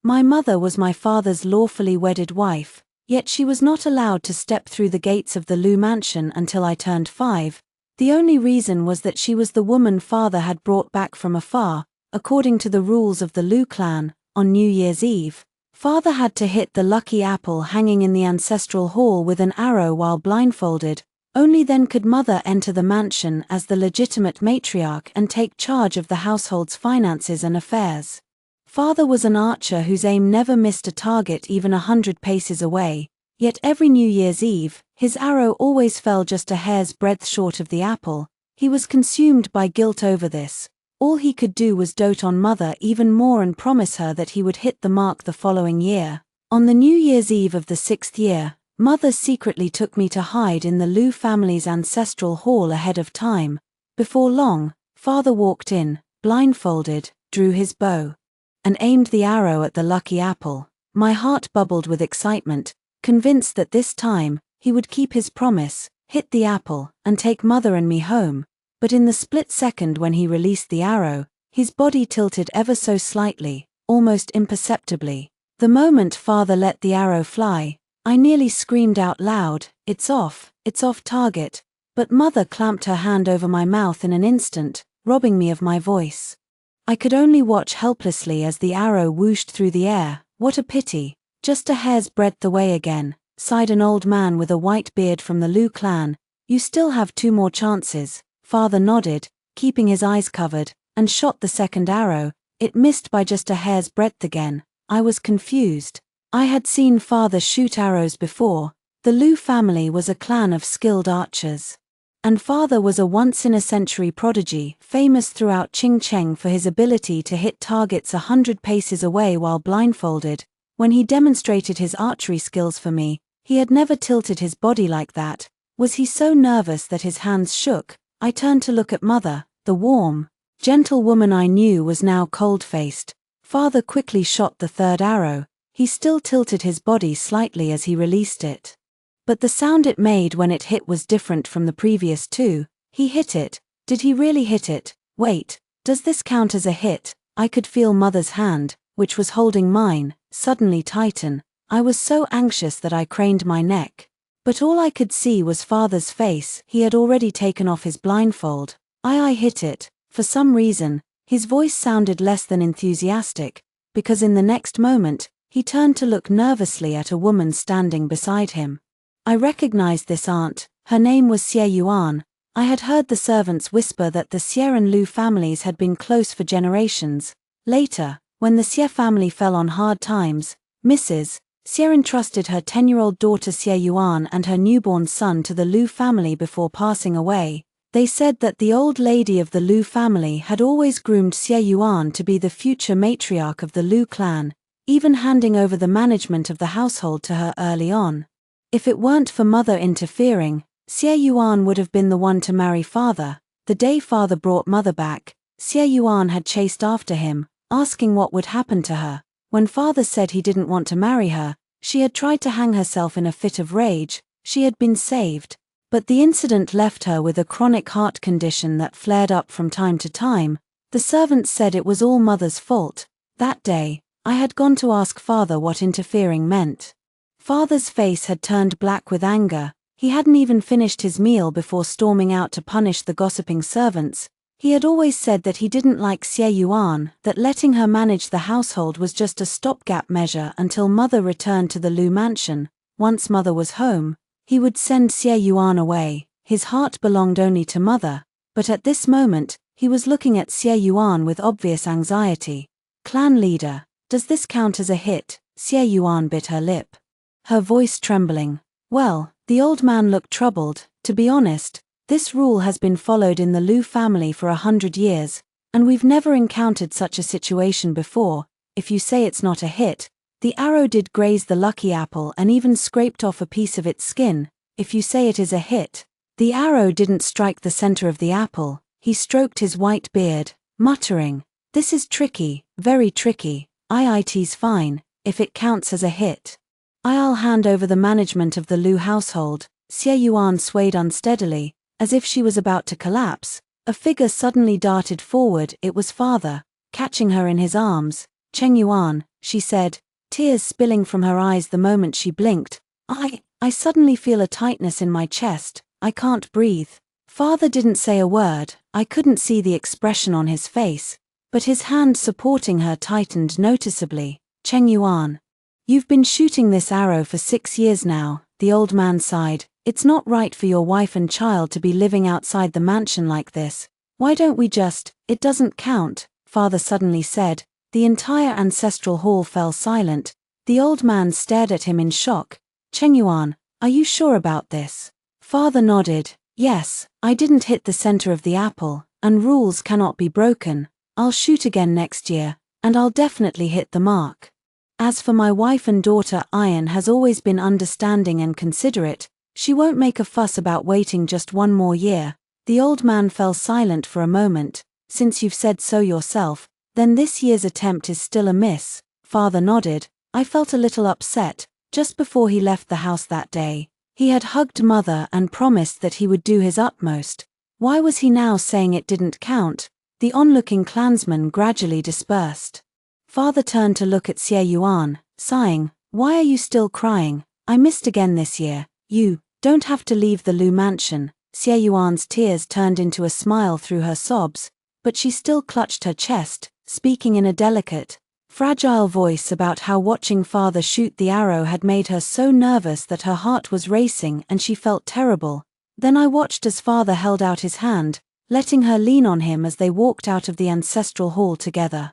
My mother was my father's lawfully wedded wife, yet she was not allowed to step through the gates of the Lu mansion until I turned 5. The only reason was that she was the woman father had brought back from afar. According to the rules of the Lu clan, on New Year's Eve, father had to hit the lucky apple hanging in the ancestral hall with an arrow while blindfolded. Only then could mother enter the mansion as the legitimate matriarch and take charge of the household's finances and affairs. Father was an archer whose aim never missed a target even 100 paces away, yet every New Year's Eve, his arrow always fell just a hair's breadth short of the apple. He was consumed by guilt over this. All he could do was dote on mother even more and promise her that he would hit the mark the following year. On the New Year's Eve of the 6th year, mother secretly took me to hide in the Lu family's ancestral hall ahead of time. Before long, father walked in, blindfolded, drew his bow, and aimed the arrow at the lucky apple. My heart bubbled with excitement, convinced that this time, he would keep his promise, hit the apple, and take mother and me home. But in the split second when he released the arrow, his body tilted ever so slightly, almost imperceptibly. The moment father let the arrow fly, I nearly screamed out loud, it's off target," but mother clamped her hand over my mouth in an instant, robbing me of my voice. I could only watch helplessly as the arrow whooshed through the air. What a pity, just a hair's breadth away again, sighed an old man with a white beard from the Lu clan. You still have 2 more chances. Father nodded, keeping his eyes covered, and shot the second arrow. It missed by just a hair's breadth again. I was confused. I had seen father shoot arrows before. The Lu family was a clan of skilled archers. And father was a once-in-a-century prodigy, famous throughout Qingcheng for his ability to hit targets 100 paces away while blindfolded. When he demonstrated his archery skills for me, he had never tilted his body like that. Was he so nervous that his hands shook? I turned to look at mother. The warm, gentle woman I knew was now cold-faced. Father quickly shot the 3rd arrow. He still tilted his body slightly as he released it. But the sound it made when it hit was different from the previous 2. He hit it. Did he really hit it? Wait, does this count as a hit? I could feel mother's hand, which was holding mine, suddenly tighten. I was so anxious that I craned my neck. But all I could see was father's face. He had already taken off his blindfold. I hit it. For some reason, his voice sounded less than enthusiastic, because in the next moment, he turned to look nervously at a woman standing beside him. I recognized this aunt. Her name was Xie Yuan. I had heard the servants whisper that the Xie and Lu families had been close for generations. Later, when the Xie family fell on hard times, Mrs. Xie entrusted her 10-year-old daughter Xie Yuan and her newborn son to the Lu family before passing away. They said that the old lady of the Lu family had always groomed Xie Yuan to be the future matriarch of the Lu clan, even handing over the management of the household to her early on. If it weren't for mother interfering, Xie Yuan would have been the one to marry father. The day father brought mother back, Xie Yuan had chased after him, asking what would happen to her. When father said he didn't want to marry her, she had tried to hang herself in a fit of rage. She had been saved, but the incident left her with a chronic heart condition that flared up from time to time. The servants said it was all mother's fault. That day, I had gone to ask father what interfering meant. Father's face had turned black with anger. He hadn't even finished his meal before storming out to punish the gossiping servants. He had always said that he didn't like Xie Yuan, that letting her manage the household was just a stopgap measure until mother returned to the Lu mansion. Once mother was home, he would send Xie Yuan away. His heart belonged only to mother, but at this moment, he was looking at Xie Yuan with obvious anxiety. Clan leader, does this count as a hit? Xie Yuan bit her lip, her voice trembling. Well, the old man looked troubled. To be honest, this rule has been followed in the Lu family for 100 years, and we've never encountered such a situation before. If you say it's not a hit, the arrow did graze the lucky apple and even scraped off a piece of its skin. If you say it is a hit, the arrow didn't strike the center of the apple. He stroked his white beard, muttering, "This is tricky, very tricky. It's fine, if it counts as a hit. I'll hand over the management of the Lu household." Xie Yuan swayed unsteadily, as if she was about to collapse. A figure suddenly darted forward. It was father, catching her in his arms. "Cheng Yuan, she said, tears spilling from her eyes the moment she blinked. I suddenly feel a tightness in my chest, I can't breathe. Father didn't say a word, I couldn't see the expression on his face, but his hand supporting her tightened noticeably. Cheng Yuan. You've been shooting this arrow for 6 years now, the old man sighed. It's not right for your wife and child to be living outside the mansion like this. Why don't we just— It doesn't count, Father suddenly said. The entire ancestral hall fell silent. The old man stared at him in shock. Cheng Yuan, are you sure about this? Father nodded. Yes, I didn't hit the center of the apple, and rules cannot be broken. I'll shoot again next year, and I'll definitely hit the mark. As for my wife and daughter, Ian has always been understanding and considerate. She won't make a fuss about waiting just 1 more year. The old man fell silent for a moment. Since you've said so yourself, then this year's attempt is still a miss. Father nodded. I felt a little upset. Just before he left the house that day, he had hugged Mother and promised that he would do his utmost. Why was he now saying it didn't count? The onlooking clansmen gradually dispersed. Father turned to look at Xie Yuan, sighing. Why are you still crying? I missed again this year. You don't have to leave the Lu mansion. Xie Yuan's tears turned into a smile through her sobs, but she still clutched her chest, speaking in a delicate, fragile voice about how watching Father shoot the arrow had made her so nervous that her heart was racing and she felt terrible. Then I watched as Father held out his hand, letting her lean on him as they walked out of the ancestral hall together.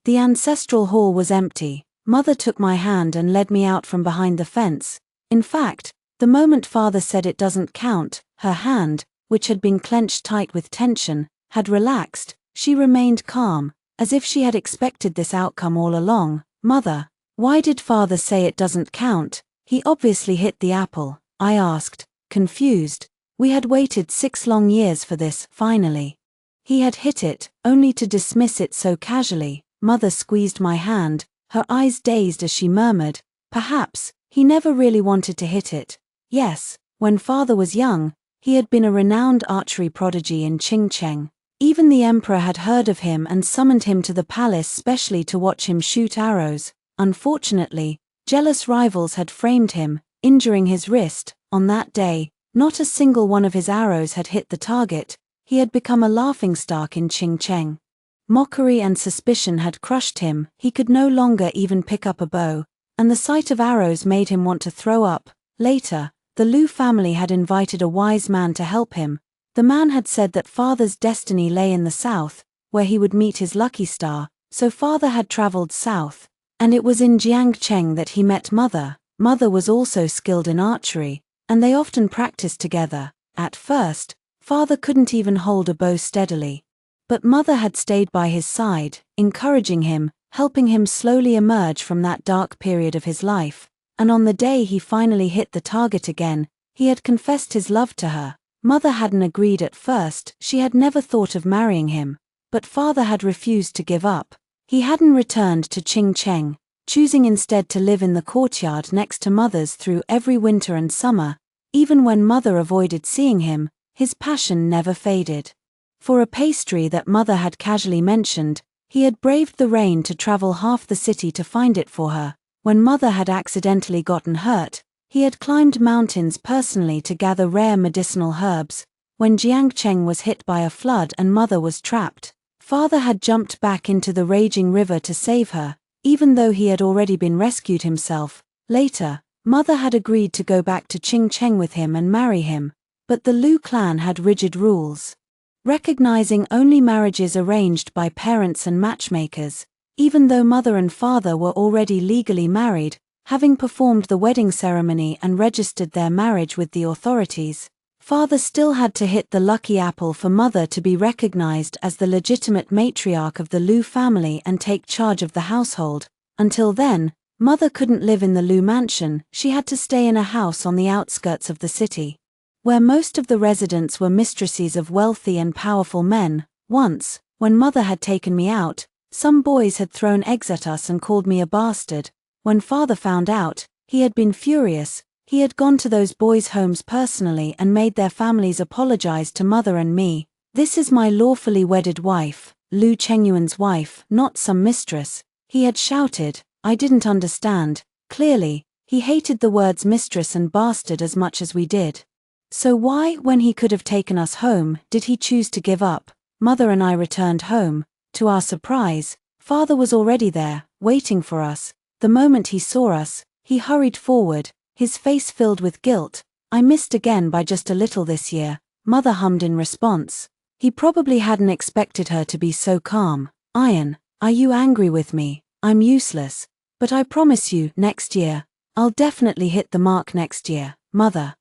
The ancestral hall was empty. Mother took my hand and led me out from behind the fence. In fact, the moment Father said it doesn't count, her hand, which had been clenched tight with tension, had relaxed. She remained calm, as if she had expected this outcome all along. Mother, why did Father say it doesn't count? He obviously hit the apple, I asked, confused. We had waited 6 long years for this, finally. He had hit it, only to dismiss it so casually. Mother squeezed my hand, her eyes dazed as she murmured, perhaps, he never really wanted to hit it. Yes, when Father was young, he had been a renowned archery prodigy in Qingcheng. Even the emperor had heard of him and summoned him to the palace specially to watch him shoot arrows. Unfortunately, jealous rivals had framed him, injuring his wrist. On that day, not a single one of his arrows had hit the target. He had become a laughingstock in Qingcheng. Mockery and suspicion had crushed him. He could no longer even pick up a bow, and the sight of arrows made him want to throw up. Later, the Lu family had invited a wise man to help him. The man had said that Father's destiny lay in the south, where he would meet his lucky star, so Father had traveled south, and it was in Xianxia that he met Mother. Mother was also skilled in archery, and they often practiced together. At first, Father couldn't even hold a bow steadily. But Mother had stayed by his side, encouraging him, helping him slowly emerge from that dark period of his life. And on the day he finally hit the target again, he had confessed his love to her. Mother hadn't agreed at first. She had never thought of marrying him, but Father had refused to give up. He hadn't returned to Qingcheng, choosing instead to live in the courtyard next to Mother's through every winter and summer. Even when Mother avoided seeing him, his passion never faded. For a pastry that Mother had casually mentioned, he had braved the rain to travel half the city to find it for her. When Mother had accidentally gotten hurt, he had climbed mountains personally to gather rare medicinal herbs. When Xianxia was hit by a flood and Mother was trapped, Father had jumped back into the raging river to save her, even though he had already been rescued himself. Later, Mother had agreed to go back to Qingcheng with him and marry him, but the Lu clan had rigid rules, recognizing only marriages arranged by parents and matchmakers. Even though Mother and Father were already legally married, having performed the wedding ceremony and registered their marriage with the authorities, Father still had to hit the lucky apple for Mother to be recognized as the legitimate matriarch of the Lu family and take charge of the household. Until then, Mother couldn't live in the Lu mansion. She had to stay in a house on the outskirts of the city, where most of the residents were mistresses of wealthy and powerful men. Once, when Mother had taken me out, some boys had thrown eggs at us and called me a bastard. When Father found out, he had been furious. He had gone to those boys' homes personally and made their families apologize to Mother and me. This is my lawfully wedded wife, Lu Chengyuan's wife, not some mistress, he had shouted. I didn't understand. Clearly, he hated the words mistress and bastard as much as we did. So why, when he could have taken us home, did he choose to give up? Mother and I returned home. To our surprise, father was already there, waiting for us. The moment he saw us, he hurried forward, his face filled with guilt. I missed again by just a little this year, mother hummed in response. He probably hadn't expected her to be so calm. Ian, are you angry with me? I'm useless. But I promise you, next year, I'll definitely hit the mark next year. Mother,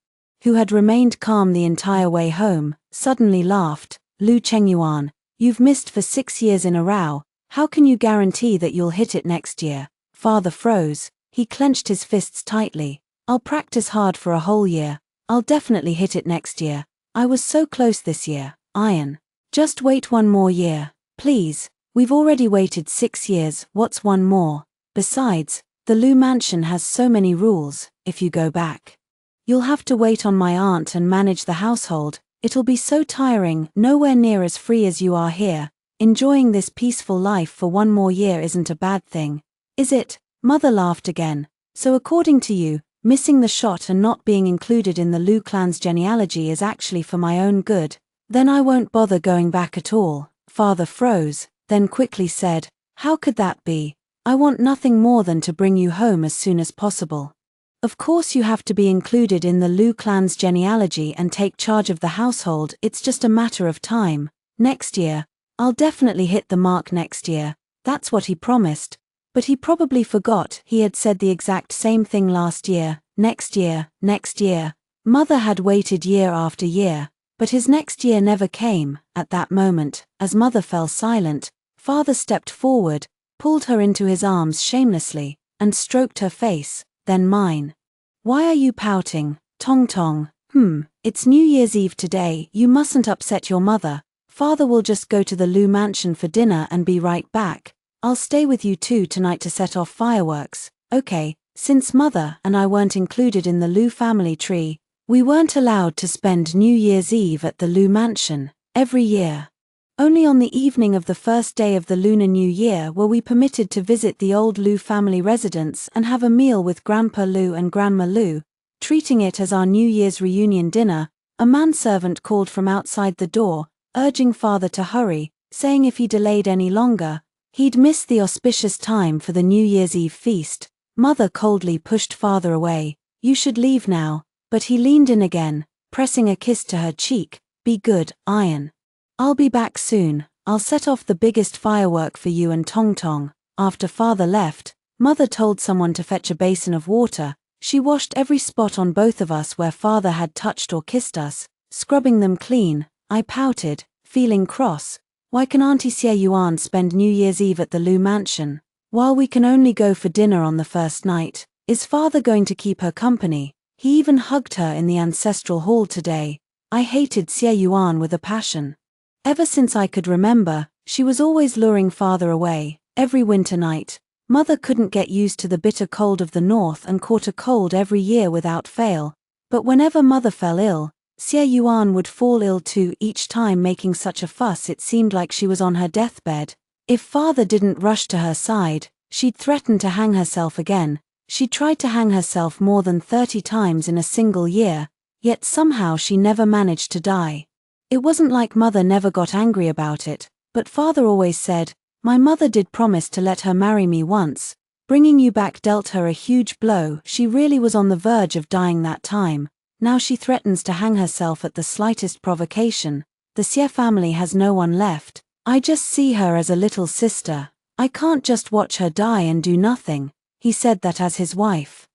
who had remained calm the entire way home, suddenly laughed. Lu Chengyuan, you've missed for 6 years in a row. How can you guarantee that you'll hit it next year? Father froze. He clenched his fists tightly. I'll practice hard for a whole year. I'll definitely hit it next year. I was so close this year. Ian, just wait 1 more year, please. We've already waited 6 years, what's 1 more? Besides, the Lu mansion has so many rules. If you go back, you'll have to wait on my aunt and manage the household. It'll be so tiring, nowhere near as free as you are here. Enjoying this peaceful life for 1 more year isn't a bad thing, is it? Mother laughed again. So according to you, missing the shot and not being included in the Lu clan's genealogy is actually for my own good? Then I won't bother going back at all. Father froze, then quickly said, how could that be? I want nothing more than to bring you home as soon as possible. Of course you have to be included in the Lu clan's genealogy and take charge of the household, it's just a matter of time. Next year, I'll definitely hit the mark next year. That's what he promised. But he probably forgot he had said the exact same thing last year. Next year, next year. Mother had waited year after year, but his next year never came. At that moment, as mother fell silent, father stepped forward, pulled her into his arms shamelessly, and stroked her face, then mine. Why are you pouting, Tong Tong? It's New Year's Eve today, you mustn't upset your mother. Father will just go to the Lu mansion for dinner and be right back. I'll stay with you two tonight to set off fireworks. Okay, since mother and I weren't included in the Lu family tree, we weren't allowed to spend New Year's Eve at the Lu mansion. Every year, only on the evening of the first day of the Lunar New Year were we permitted to visit the old Lu family residence and have a meal with Grandpa Lu and Grandma Lu. Treating it as our New Year's reunion dinner, a manservant called from outside the door, urging father to hurry, saying if he delayed any longer, he'd miss the auspicious time for the New Year's Eve feast. Mother coldly pushed father away. You should leave now. But he leaned in again, pressing a kiss to her cheek. Be good, Ian. I'll be back soon. I'll set off the biggest firework for you and Tong Tong. After father left, mother told someone to fetch a basin of water. She washed every spot on both of us where father had touched or kissed us, scrubbing them clean. I pouted, feeling cross. Why can Auntie Xie Yuan spend New Year's Eve at the Lu mansion, while we can only go for dinner on the first night? Is father going to keep her company? He even hugged her in the ancestral hall today. I hated Xie Yuan with a passion. Ever since I could remember, she was always luring father away. Every winter night, mother couldn't get used to the bitter cold of the north and caught a cold every year without fail. But whenever mother fell ill, Xie Yuan would fall ill too, each time making such a fuss it seemed like she was on her deathbed. If father didn't rush to her side, she'd threaten to hang herself again. She tried to hang herself more than 30 times in a single year, yet somehow she never managed to die. It wasn't like mother never got angry about it, but father always said, my mother did promise to let her marry me once. Bringing you back dealt her a huge blow. She really was on the verge of dying that time. Now she threatens to hang herself at the slightest provocation. The Xie family has no one left. I just see her as a little sister. I can't just watch her die and do nothing. He said that as his wife.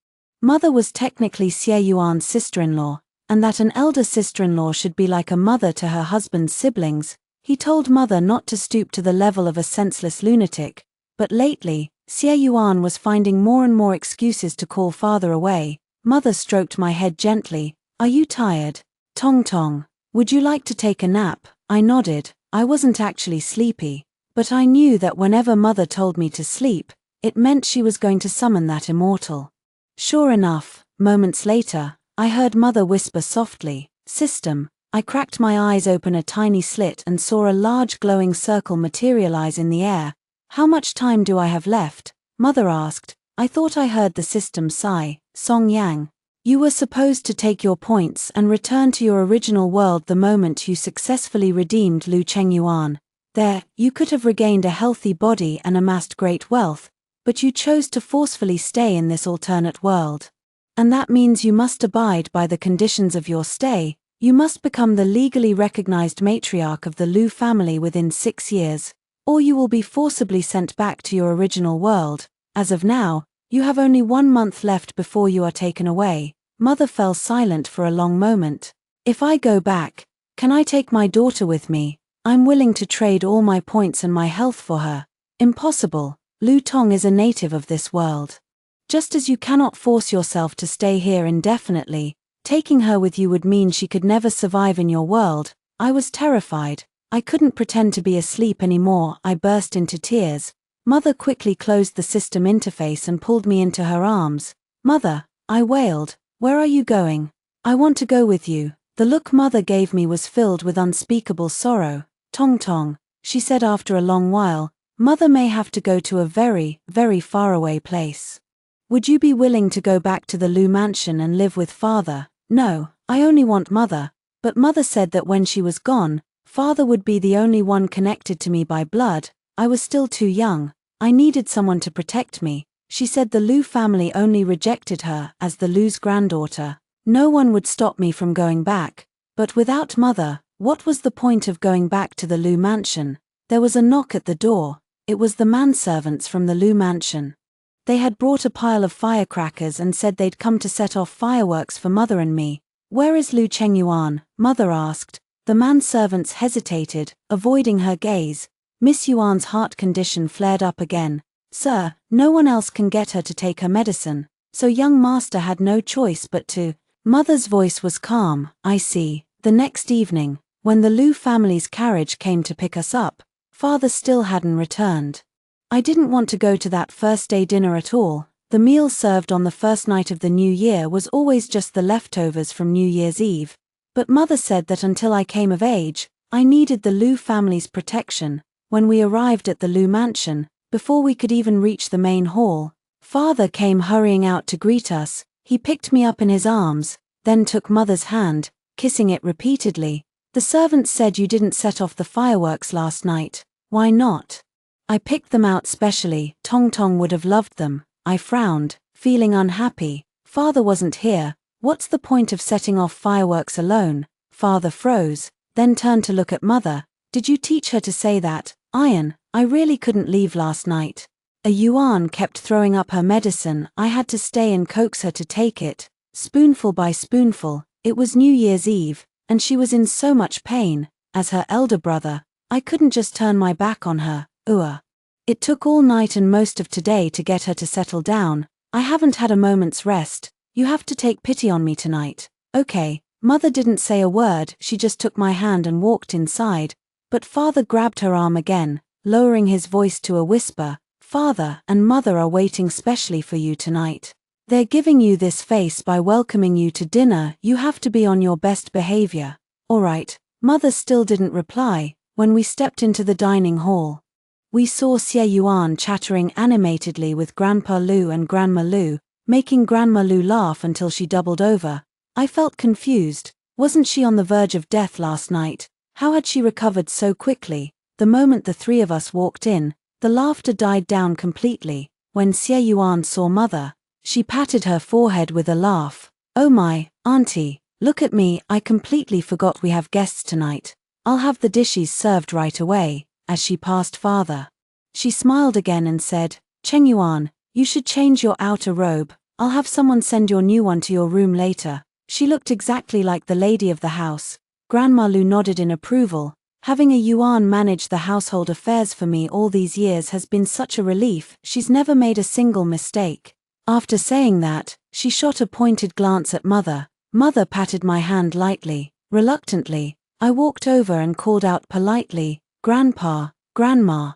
Mother was technically Xie Yuan's sister-in-law, and that an elder sister-in-law should be like a mother to her husband's siblings. He told mother not to stoop to the level of a senseless lunatic, but lately, Xie Yuan was finding more and more excuses to call father away. Mother stroked my head gently. Are you tired? Tong Tong, would you like to take a nap? I nodded. I wasn't actually sleepy, but I knew that whenever mother told me to sleep, it meant she was going to summon that immortal. Sure enough, moments later, I heard mother whisper softly, system. I cracked my eyes open a tiny slit and saw a large glowing circle materialize in the air. How much time do I have left? Mother asked. I thought I heard the system sigh. Song Yang. You were supposed to take your points and return to your original world the moment you successfully redeemed Lu Chengyuan. There, you could have regained a healthy body and amassed great wealth, but you chose to forcefully stay in this alternate world. And that means you must abide by the conditions of your stay. You must become the legally recognized matriarch of the Lu family within 6 years, or you will be forcibly sent back to your original world. As of now, you have only 1 month left before you are taken away. Mother fell silent for a long moment. If I go back, can I take my daughter with me? I'm willing to trade all my points and my health for her. Impossible. Lu Tong is a native of this world. Just as you cannot force yourself to stay here indefinitely, taking her with you would mean she could never survive in your world. I was terrified. I couldn't pretend to be asleep anymore. I burst into tears. Mother quickly closed the system interface and pulled me into her arms. Mother, I wailed, where are you going? I want to go with you. The look Mother gave me was filled with unspeakable sorrow. Tong Tong, she said after a long while, Mother may have to go to a very, very faraway place. Would you be willing to go back to the Lu mansion and live with Father? No, I only want Mother. But Mother said that when she was gone, Father would be the only one connected to me by blood. I was still too young. I needed someone to protect me. She said the Lu family only rejected her as the Lu's granddaughter. No one would stop me from going back. But without Mother, what was the point of going back to the Lu mansion? There was a knock at the door. It was the manservants from the Lu mansion. They had brought a pile of firecrackers and said they'd come to set off fireworks for Mother and me. Where is Lu Chengyuan? Mother asked. The manservants hesitated, avoiding her gaze. Miss Yuan's heart condition flared up again. Sir, no one else can get her to take her medicine, so young master had no choice but to. Mother's voice was calm. I see. The next evening, when the Lu family's carriage came to pick us up, Father still hadn't returned. I didn't want to go to that first-day dinner at all. The meal served on the first night of the new year was always just the leftovers from New Year's Eve. But Mother said that until I came of age, I needed the Lu family's protection. When we arrived at the Lu mansion, before we could even reach the main hall, Father came hurrying out to greet us. He picked me up in his arms, then took Mother's hand, kissing it repeatedly. The servants said you didn't set off the fireworks last night. Why not? I picked them out specially. Tong Tong would have loved them. I frowned, feeling unhappy. Father wasn't here. What's the point of setting off fireworks alone? Father froze, then turned to look at Mother. Did you teach her to say that? Iron, I really couldn't leave last night. A Yuan kept throwing up her medicine. I had to stay and coax her to take it, spoonful by spoonful. It was New Year's Eve, and she was in so much pain. As her elder brother, I couldn't just turn my back on her. It took all night and most of today to get her to settle down. I haven't had a moment's rest. You have to take pity on me tonight. Okay. Mother didn't say a word. She just took my hand and walked inside. But Father grabbed her arm again, lowering his voice to a whisper. Father and Mother are waiting specially for you tonight. They're giving you this face by welcoming you to dinner. You have to be on your best behavior. All right. Mother still didn't reply. When we stepped into the dining hall, we saw Xie Yuan chattering animatedly with Grandpa Lu and Grandma Lu, making Grandma Lu laugh until she doubled over. I felt confused. Wasn't she on the verge of death last night? How had she recovered so quickly? The moment the three of us walked in, the laughter died down completely. When Xie Yuan saw Mother, she patted her forehead with a laugh. Oh my, Auntie, look at me. I completely forgot we have guests tonight. I'll have the dishes served right away. As she passed Father, she smiled again and said, Chengyuan, you should change your outer robe. I'll have someone send your new one to your room later. She looked exactly like the lady of the house. Grandma Lu nodded in approval. Having a Yuan manage the household affairs for me all these years has been such a relief. She's never made a single mistake. After saying that, she shot a pointed glance at Mother. Mother patted my hand lightly. Reluctantly, I walked over and called out politely, Grandpa, Grandma.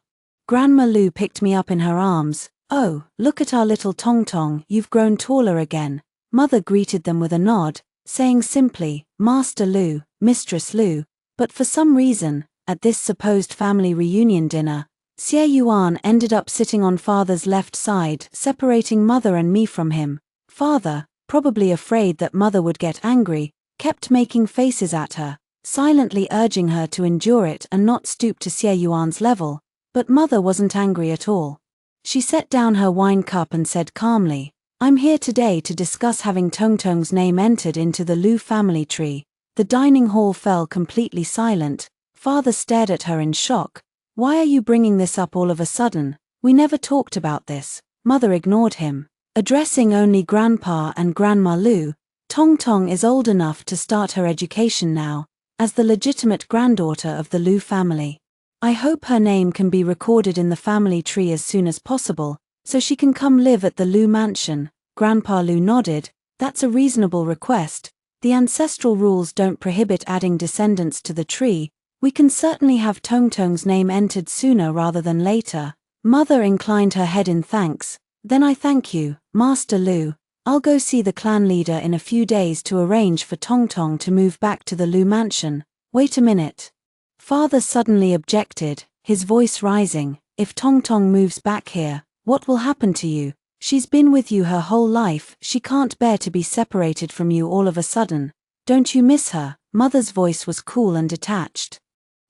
Grandma Lu picked me up in her arms. Oh, look at our little Tong Tong, you've grown taller again. Mother greeted them with a nod, saying simply, Master Lu, Mistress Lu. But for some reason, at this supposed family reunion dinner, Xie Yuan ended up sitting on father's left side, separating mother and me from him. Father, probably afraid that mother would get angry, kept making faces at her, silently urging her to endure it and not stoop to Xie Yuan's level. But mother wasn't angry at all. She set down her wine cup and said calmly, "I'm here today to discuss having Tongtong's name entered into the Lu family tree." The dining hall fell completely silent. Father stared at her in shock. "Why are you bringing this up all of a sudden? We never talked about this." Mother ignored him. Addressing only Grandpa and Grandma Lu, Tongtong is old enough to start her education now, as the legitimate granddaughter of the Lu family. I hope her name can be recorded in the family tree as soon as possible, so she can come live at the Lu mansion. Grandpa Lu nodded. That's a reasonable request. The ancestral rules don't prohibit adding descendants to the tree. We can certainly have Tongtong's name entered sooner rather than later. Mother inclined her head in thanks. Then I thank you, Master Lu. I'll go see the clan leader in a few days to arrange for Tongtong to move back to the Lu mansion. Wait a minute. Father suddenly objected, his voice rising. If Tongtong moves back here, what will happen to you? She's been with you her whole life, she can't bear to be separated from you all of a sudden. Don't you miss her? Mother's voice was cool and detached.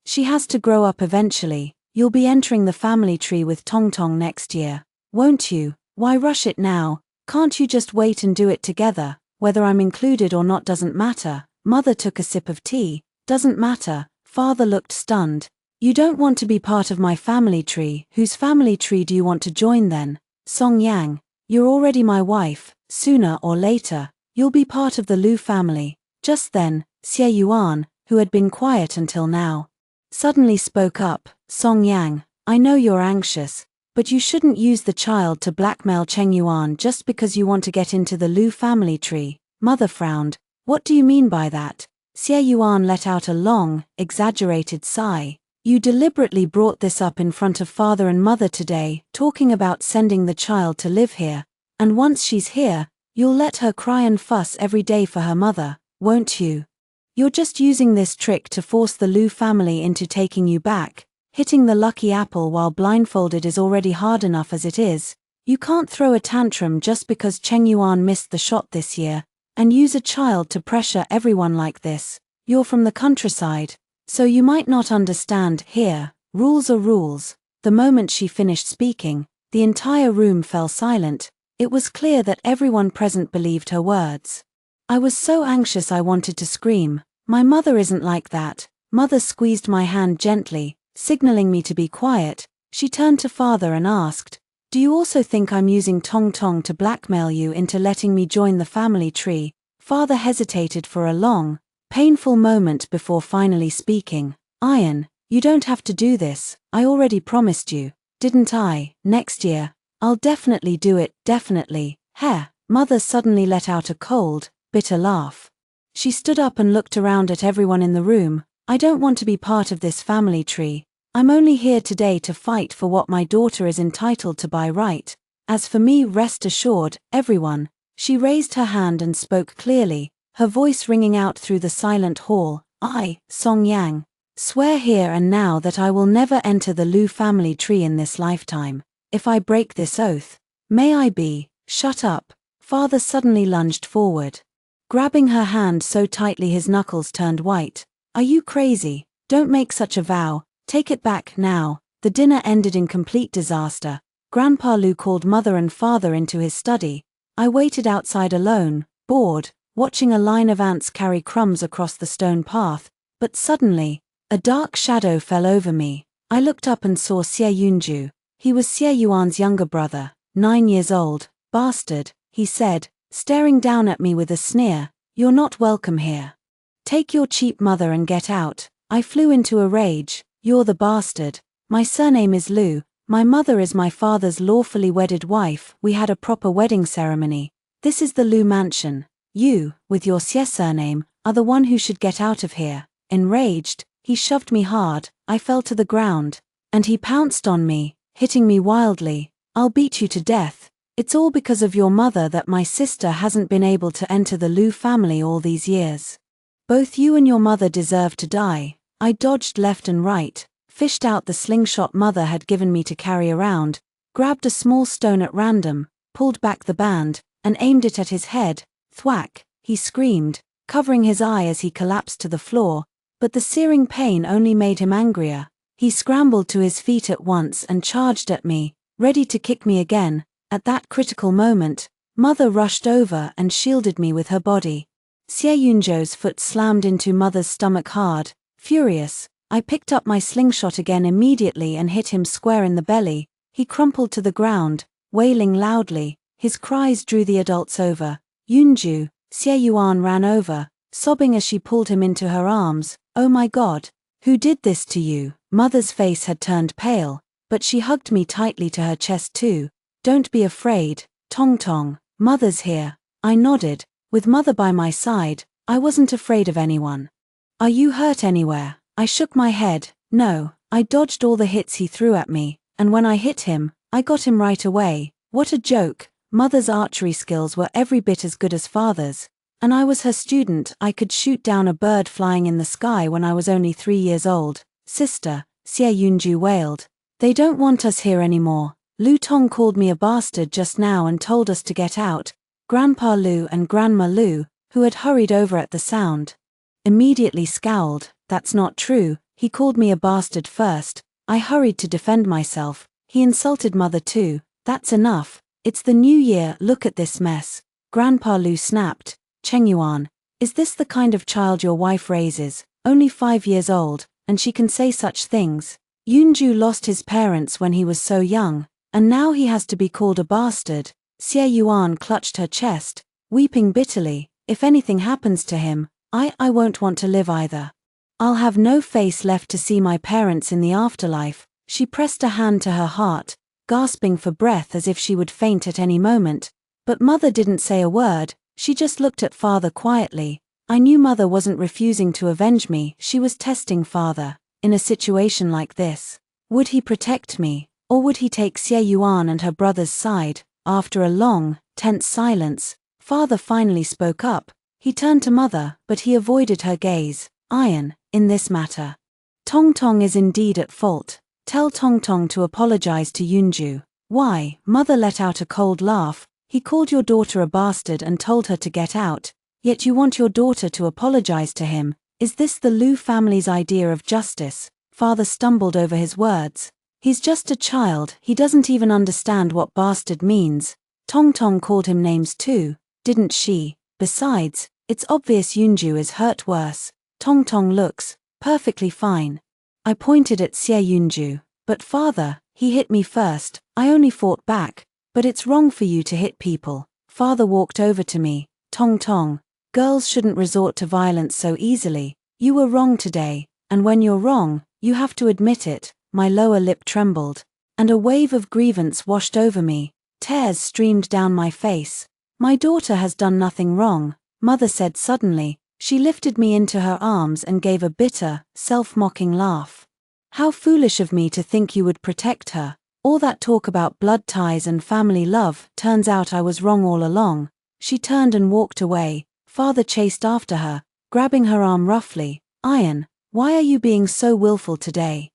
She has to grow up eventually. You'll be entering the family tree with Tongtong next year, won't you? Why rush it now? Can't you just wait and do it together? Whether I'm included or not doesn't matter. Mother took a sip of tea. Doesn't matter. Father looked stunned. You don't want to be part of my family tree. Whose family tree do you want to join then? Song Yang, you're already my wife. Sooner or later, you'll be part of the Lu family. Just then, Xie Yuan, who had been quiet until now, suddenly spoke up. Song Yang, I know you're anxious, but you shouldn't use the child to blackmail Cheng Yuan just because you want to get into the Lu family tree. Mother frowned. What do you mean by that? Xie Yuan let out a long, exaggerated sigh. You deliberately brought this up in front of father and mother today, talking about sending the child to live here. And once she's here, you'll let her cry and fuss every day for her mother, won't you? You're just using this trick to force the Lu family into taking you back. Hitting the lucky apple while blindfolded is already hard enough as it is. You can't throw a tantrum just because Cheng Yuan missed the shot this year, and use a child to pressure everyone like this. You're from the countryside, so you might not understand. Here, rules are rules. The moment she finished speaking, the entire room fell silent. It was clear that everyone present believed her words. I was so anxious I wanted to scream. My mother isn't like that. Mother squeezed my hand gently, signaling me to be quiet. She turned to father and asked, "Do you also think I'm using Tongtong to blackmail you into letting me join the family tree?" Father hesitated for a long, painful moment before finally speaking. "Ian, you don't have to do this. I already promised you, didn't I? Next year, I'll definitely do it, definitely." Heh. Mother suddenly let out a cold, bitter laugh. She stood up and looked around at everyone in the room. "I don't want to be part of this family tree. I'm only here today to fight for what my daughter is entitled to by right. As for me, rest assured, everyone." She raised her hand and spoke clearly, her voice ringing out through the silent hall. "I, Song Yang, swear here and now that I will never enter the Lu family tree in this lifetime. If I break this oath, may I be..." "Shut up." Father suddenly lunged forward, grabbing her hand so tightly his knuckles turned white. "Are you crazy? Don't make such a vow. Take it back now." The dinner ended in complete disaster. Grandpa Lu called mother and father into his study. I waited outside alone, bored, watching a line of ants carry crumbs across the stone path, but suddenly, a dark shadow fell over me. I looked up and saw Xie Yunju. He was Xie Yuan's younger brother, 9 years old. "Bastard," he said, staring down at me with a sneer. "You're not welcome here. Take your cheap mother and get out." I flew into a rage. "You're the bastard. My surname is Lu. My mother is my father's lawfully wedded wife. We had a proper wedding ceremony. This is the Lu mansion. You, with your Xie surname, are the one who should get out of here." Enraged, he shoved me hard. I fell to the ground, and he pounced on me, hitting me wildly. "I'll beat you to death. It's all because of your mother that my sister hasn't been able to enter the Lu family all these years. Both you and your mother deserve to die." I dodged left and right, fished out the slingshot mother had given me to carry around, grabbed a small stone at random, pulled back the band, and aimed it at his head. Thwack, he screamed, covering his eye as he collapsed to the floor, but the searing pain only made him angrier. He scrambled to his feet at once and charged at me, ready to kick me again. At that critical moment, Mother rushed over and shielded me with her body. Xianxia's foot slammed into Mother's stomach hard. Furious, I picked up my slingshot again immediately and hit him square in the belly. He crumpled to the ground, wailing loudly. His cries drew the adults over. Yunju, Xie ran over, sobbing as she pulled him into her arms. "Oh my God, who did this to you?" Mother's face had turned pale, but she hugged me tightly to her chest too. "Don't be afraid, Tong Tong, Mother's here." I nodded. With Mother by my side, I wasn't afraid of anyone. "Are you hurt anywhere?" I shook my head. "No, I dodged all the hits he threw at me, and when I hit him, I got him right away." What a joke. Mother's archery skills were every bit as good as Father's, and I was her student. I could shoot down a bird flying in the sky when I was only 3 years old. "Sister," Xie Yunju wailed, "they don't want us here anymore. Lu Tong called me a bastard just now and told us to get out." Grandpa Lu and Grandma Lu, who had hurried over at the sound, immediately scowled. "That's not true, he called me a bastard first." I hurried to defend myself. "He insulted Mother too." "That's enough. It's the new year, look at this mess." Grandpa Lu snapped. "Chengyuan, is this the kind of child your wife raises? Only 5 years old, and she can say such things." Yunju lost his parents when he was so young, and now he has to be called a bastard. Xie Yuan clutched her chest, weeping bitterly. "If anything happens to him, I won't want to live either. I'll have no face left to see my parents in the afterlife." She pressed a hand to her heart, gasping for breath as if she would faint at any moment. But Mother didn't say a word, she just looked at Father quietly. I knew Mother wasn't refusing to avenge me, she was testing Father. In a situation like this, would he protect me, or would he take Xie Yuan and her brother's side? After a long, tense silence, Father finally spoke up. He turned to Mother, but he avoided her gaze. "Iron, in this matter, Tong Tong is indeed at fault. Tell Tong Tong to apologize to Yunju." "Why?" Mother let out a cold laugh. "He called your daughter a bastard and told her to get out, yet you want your daughter to apologize to him. Is this the Lu family's idea of justice?" Father stumbled over his words. "He's just a child, he doesn't even understand what bastard means. Tong Tong called him names too, didn't she? Besides, it's obvious Yunju is hurt worse. Tong Tong looks perfectly fine." I pointed at Xie Yunju. "But Father, he hit me first, I only fought back." "But it's wrong for you to hit people." Father walked over to me. "Tong Tong, girls shouldn't resort to violence so easily. You were wrong today, and when you're wrong, you have to admit it." My lower lip trembled, and a wave of grievance washed over me. Tears streamed down my face. "My daughter has done nothing wrong," Mother said suddenly. She lifted me into her arms and gave a bitter, self-mocking laugh. "How foolish of me to think you would protect her. All that talk about blood ties and family love, turns out I was wrong all along." She turned and walked away. Father chased after her, grabbing her arm roughly. "Iron, why are you being so willful today?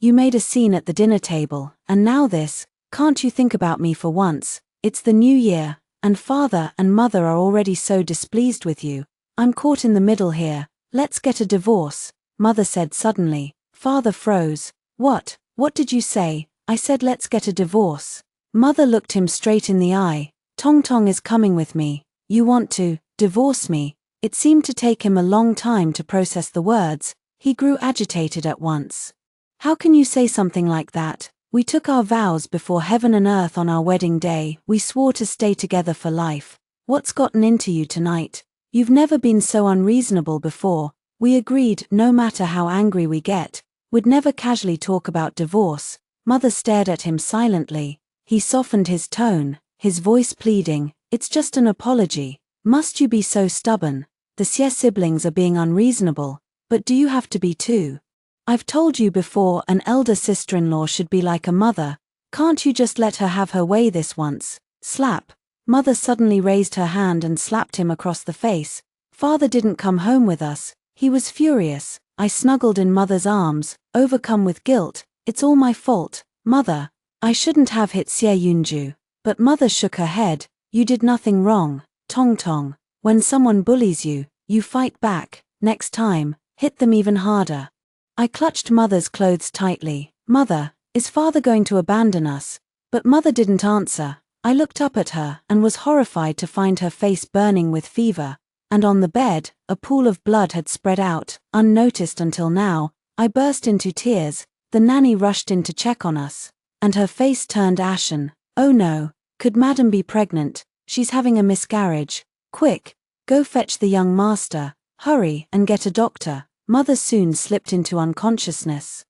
You made a scene at the dinner table, and now this. Can't you think about me for once? It's the new year, and Father and Mother are already so displeased with you. I'm caught in the middle here. Let's get a divorce," Mother said suddenly. Father froze. What did you say?" I said let's get a divorce." Mother looked him straight in the eye. "Tong Tong is coming with me. You want to divorce me?" It seemed to take him a long time to process the words. He grew agitated at once. "How can you say something like that? We took our vows before heaven and earth on our wedding day. We swore to stay together for life. What's gotten into you tonight? You've never been so unreasonable before. We agreed, no matter how angry we get, we'd never casually talk about divorce." Mother stared at him silently. He softened his tone, his voice pleading. "It's just an apology. Must you be so stubborn? The Xie siblings are being unreasonable, but do you have to be too? I've told you before, an elder sister-in-law should be like a mother. Can't you just let her have her way this once?" Slap. Mother suddenly raised her hand and slapped him across the face. "Father didn't come home with us." He was furious. I snuggled in Mother's arms, overcome with guilt. It's all my fault, Mother. I shouldn't have hit Xie Yunju. But Mother shook her head. You did nothing wrong, Tong Tong. When someone bullies you, you fight back. Next time, hit them even harder. I clutched Mother's clothes tightly. Mother, is Father going to abandon us? But Mother didn't answer. I looked up at her and was horrified to find her face burning with fever. And on the bed, a pool of blood had spread out, unnoticed until now. I burst into tears. The nanny rushed in to check on us. And her face turned ashen. Oh no, could Madam be pregnant? She's having a miscarriage. Quick, go fetch the young master. Hurry and get a doctor. Mother soon slipped into unconsciousness.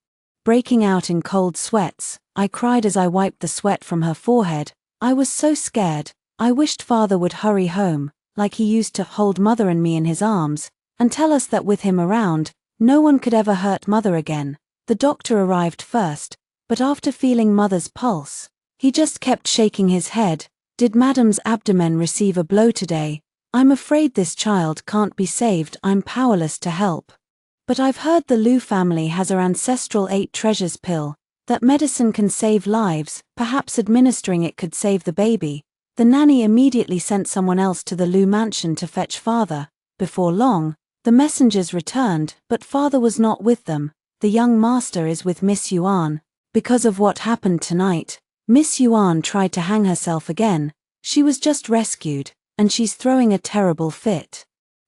Breaking out in cold sweats, I cried as I wiped the sweat from her forehead. I was so scared. I wished Father would hurry home, like he used to hold Mother and me in his arms, and tell us that with him around, no one could ever hurt Mother again. The doctor arrived first, but after feeling Mother's pulse, he just kept shaking his head. Did Madam's abdomen receive a blow today? I'm afraid this child can't be saved. I'm powerless to help. But I've heard the Lu family has our ancestral 8 treasures pill. That medicine can save lives, perhaps administering it could save the baby. The nanny immediately sent someone else to the Lu mansion to fetch Father. Before long, the messengers returned, but Father was not with them. The young master is with Miss Yuan. Because of what happened tonight, Miss Yuan tried to hang herself again. She was just rescued, and she's throwing a terrible fit.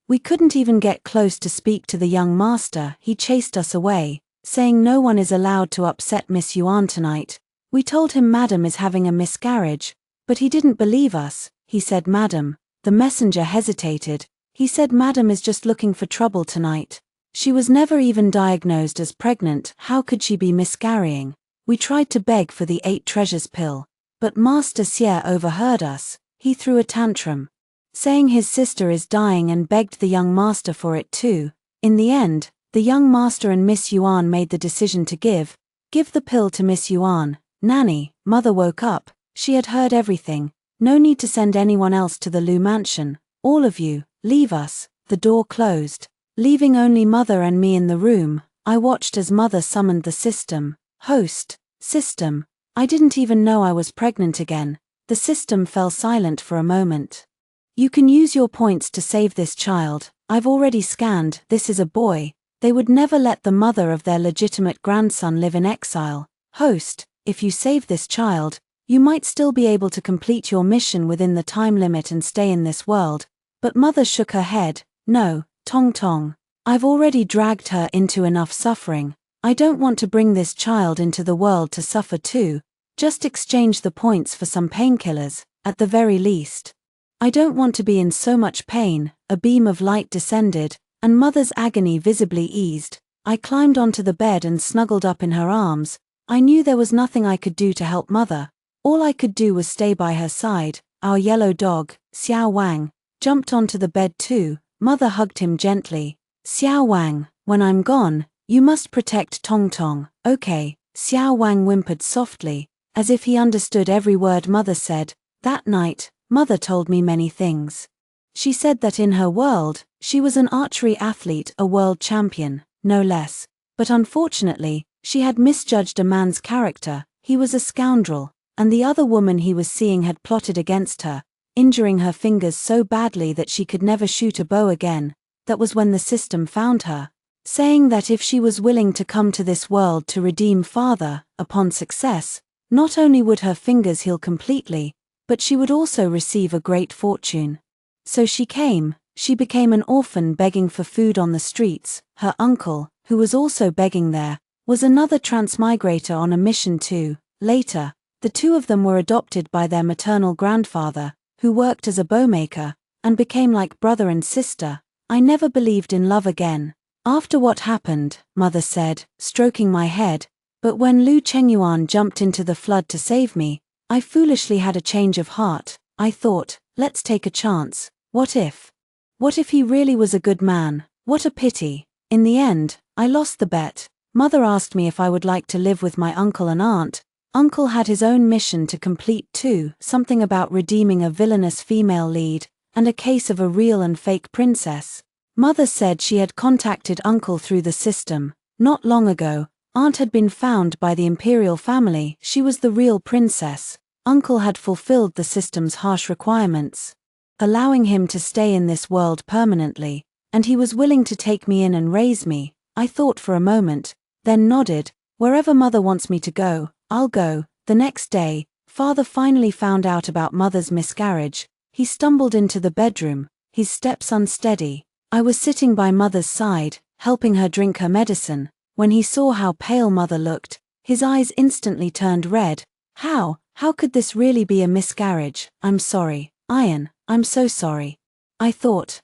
We couldn't even get close to speak to the young master. He chased us away, saying no one is allowed to upset Miss Yuan tonight. We told him Madam is having a miscarriage, but he didn't believe us. He said Madam. The messenger hesitated. He said Madam is just looking for trouble tonight. She was never even diagnosed as pregnant. How could she be miscarrying? We tried to beg for the 8 treasures pill, but Master Xie overheard us. He threw a tantrum, saying his sister is dying, and begged the young master for it too. In the end, the young master and Miss Yuan made the decision to give the pill to Miss Yuan. Nanny, Mother woke up. She had heard everything. No need to send anyone else to the Lu mansion. All of you, leave us. The door closed, leaving only Mother and me in the room. I watched as Mother summoned the system. Host, system. I didn't even know I was pregnant again. The system fell silent for a moment. You can use your points to save this child. I've already scanned. This is a boy. They would never let the mother of their legitimate grandson live in exile. Host, if you save this child, you might still be able to complete your mission within the time limit and stay in this world. But Mother shook her head. No, Tong Tong. I've already dragged her into enough suffering. I don't want to bring this child into the world to suffer too. Just exchange the points for some painkillers, at the very least. I don't want to be in so much pain. A beam of light descended, and Mother's agony visibly eased. I climbed onto the bed and snuggled up in her arms. I knew there was nothing I could do to help Mother. All I could do was stay by her side. Our yellow dog, Xiao Wang, jumped onto the bed too. Mother hugged him gently. Xiao Wang, when I'm gone, you must protect Tong Tong. Okay, Xiao Wang whimpered softly, as if he understood every word Mother said. That night, Mother told me many things. She said that in her world, she was an archery athlete, a world champion, no less. But unfortunately, she had misjudged a man's character. He was a scoundrel, and the other woman he was seeing had plotted against her, injuring her fingers so badly that she could never shoot a bow again. That was when the system found her, saying that if she was willing to come to this world to redeem Father, upon success, not only would her fingers heal completely, but she would also receive a great fortune. So she came. She became an orphan begging for food on the streets. Her uncle, who was also begging there, was another transmigrator on a mission too. Later, the two of them were adopted by their maternal grandfather, who worked as a bowmaker, and became like brother and sister. I never believed in love again. After what happened, Mother said, stroking my head, but when Lu Chengyuan jumped into the flood to save me, I foolishly had a change of heart. I thought, let's take a chance. What if? What if he really was a good man? What a pity. In the end, I lost the bet. Mother asked me if I would like to live with my uncle and aunt. Uncle had his own mission to complete too, something about redeeming a villainous female lead, and a case of a real and fake princess. Mother said she had contacted uncle through the system. Not long ago, aunt had been found by the Imperial family. She was the real princess. Uncle had fulfilled the system's harsh requirements, allowing him to stay in this world permanently, and he was willing to take me in and raise me. I thought for a moment, then nodded. Wherever mother wants me to go, I'll go. The next day, father finally found out about mother's miscarriage. He stumbled into the bedroom, his steps unsteady. I was sitting by mother's side, helping her drink her medicine. When he saw how pale mother looked, his eyes instantly turned red. How could this really be a miscarriage? I'm sorry, Ian, I'm so sorry. I thought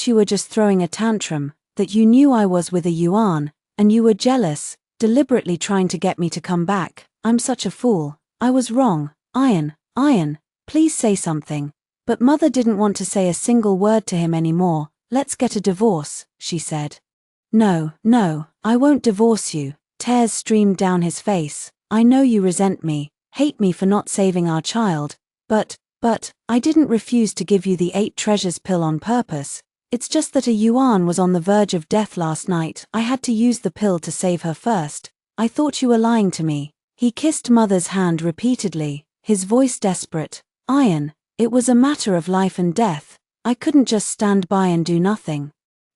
you were just throwing a tantrum, that you knew I was with a Yuan, and you were jealous, deliberately trying to get me to come back. I'm such a fool. I was wrong. Ian, please say something. But mother didn't want to say a single word to him anymore. Let's get a divorce, she said. No, I won't divorce you. Tears streamed down his face. I know you resent me, hate me for not saving our child, but I didn't refuse to give you the 8 treasures pill on purpose. It's just that a Yuan was on the verge of death last night. I had to use the pill to save her first. I thought you were lying to me. He kissed mother's hand repeatedly, his voice desperate. Ian, it was a matter of life and death. I couldn't just stand by and do nothing.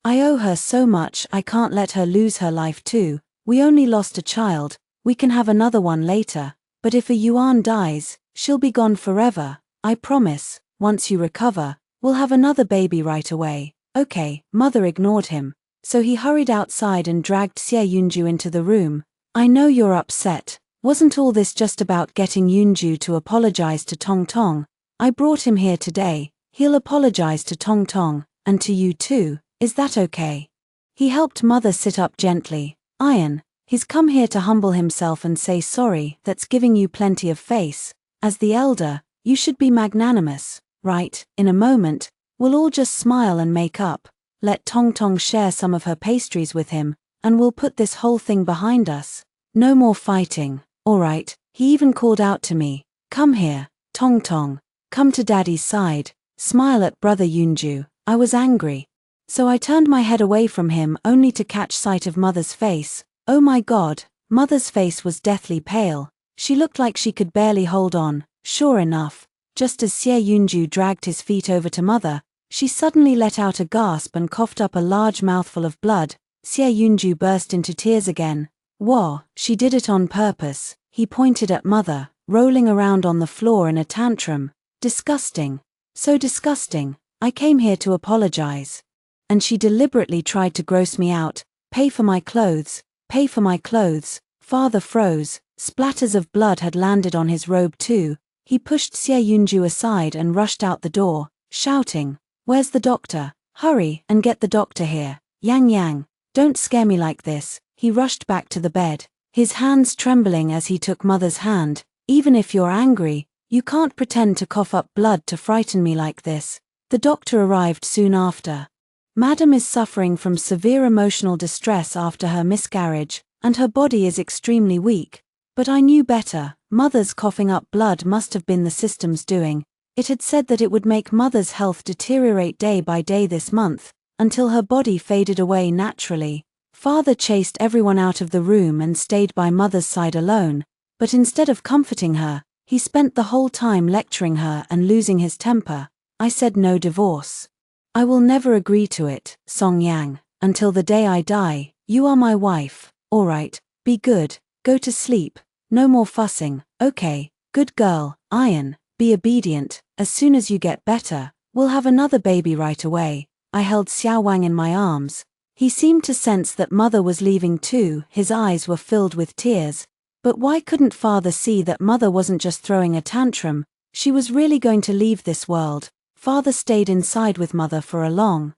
I owe her so much. I can't let her lose her life too. We only lost a child. We can have another one later. But if a Yuan dies, she'll be gone forever. I promise, once you recover, we'll have another baby right away. Okay. Mother ignored him, so he hurried outside and dragged Xie Yunju into the room. I know you're upset. Wasn't all this just about getting Yunju to apologize to Tong Tong? I brought him here today. He'll apologize to Tong Tong, and to you too. Is that okay? He helped mother sit up gently. Ian, he's come here to humble himself and say sorry. That's giving you plenty of face. As the elder, you should be magnanimous, right? In a moment, we'll all just smile and make up. Let Tong Tong share some of her pastries with him, and we'll put this whole thing behind us. No more fighting. All right. He even called out to me. Come here, Tong Tong. Come to daddy's side. Smile at brother Yunju. I was angry, so I turned my head away from him only to catch sight of mother's face. Oh my God, mother's face was deathly pale. She looked like she could barely hold on. Sure enough, just as Xie Yunju dragged his feet over to mother, she suddenly let out a gasp and coughed up a large mouthful of blood. Xie Yunju burst into tears again. Whoa, she did it on purpose. He pointed at mother, rolling around on the floor in a tantrum. Disgusting. So disgusting. I came here to apologize. And she deliberately tried to gross me out. Pay for my clothes. Pay for my clothes. Father froze. Splatters of blood had landed on his robe too. He pushed Xie Yunju aside and rushed out the door, shouting, "Where's the doctor? Hurry and get the doctor here. Yang, don't scare me like this." He rushed back to the bed, his hands trembling as he took mother's hand. Even if you're angry, you can't pretend to cough up blood to frighten me like this. The doctor arrived soon after. Madam is suffering from severe emotional distress after her miscarriage, and her body is extremely weak. But I knew better. Mother's coughing up blood must have been the system's doing. It had said that it would make mother's health deteriorate day by day this month, until her body faded away naturally. Father chased everyone out of the room and stayed by mother's side alone, but instead of comforting her, he spent the whole time lecturing her and losing his temper. I said no divorce. I will never agree to it, Song Yang, until the day I die. You are my wife. All right, be good, go to sleep, no more fussing. Okay, good girl, Ian, be obedient. As soon as you get better, we'll have another baby right away. I held Xiao Wang in my arms. He seemed to sense that mother was leaving too. His eyes were filled with tears. But why couldn't father see that mother wasn't just throwing a tantrum? She was really going to leave this world. Father stayed inside with mother for a long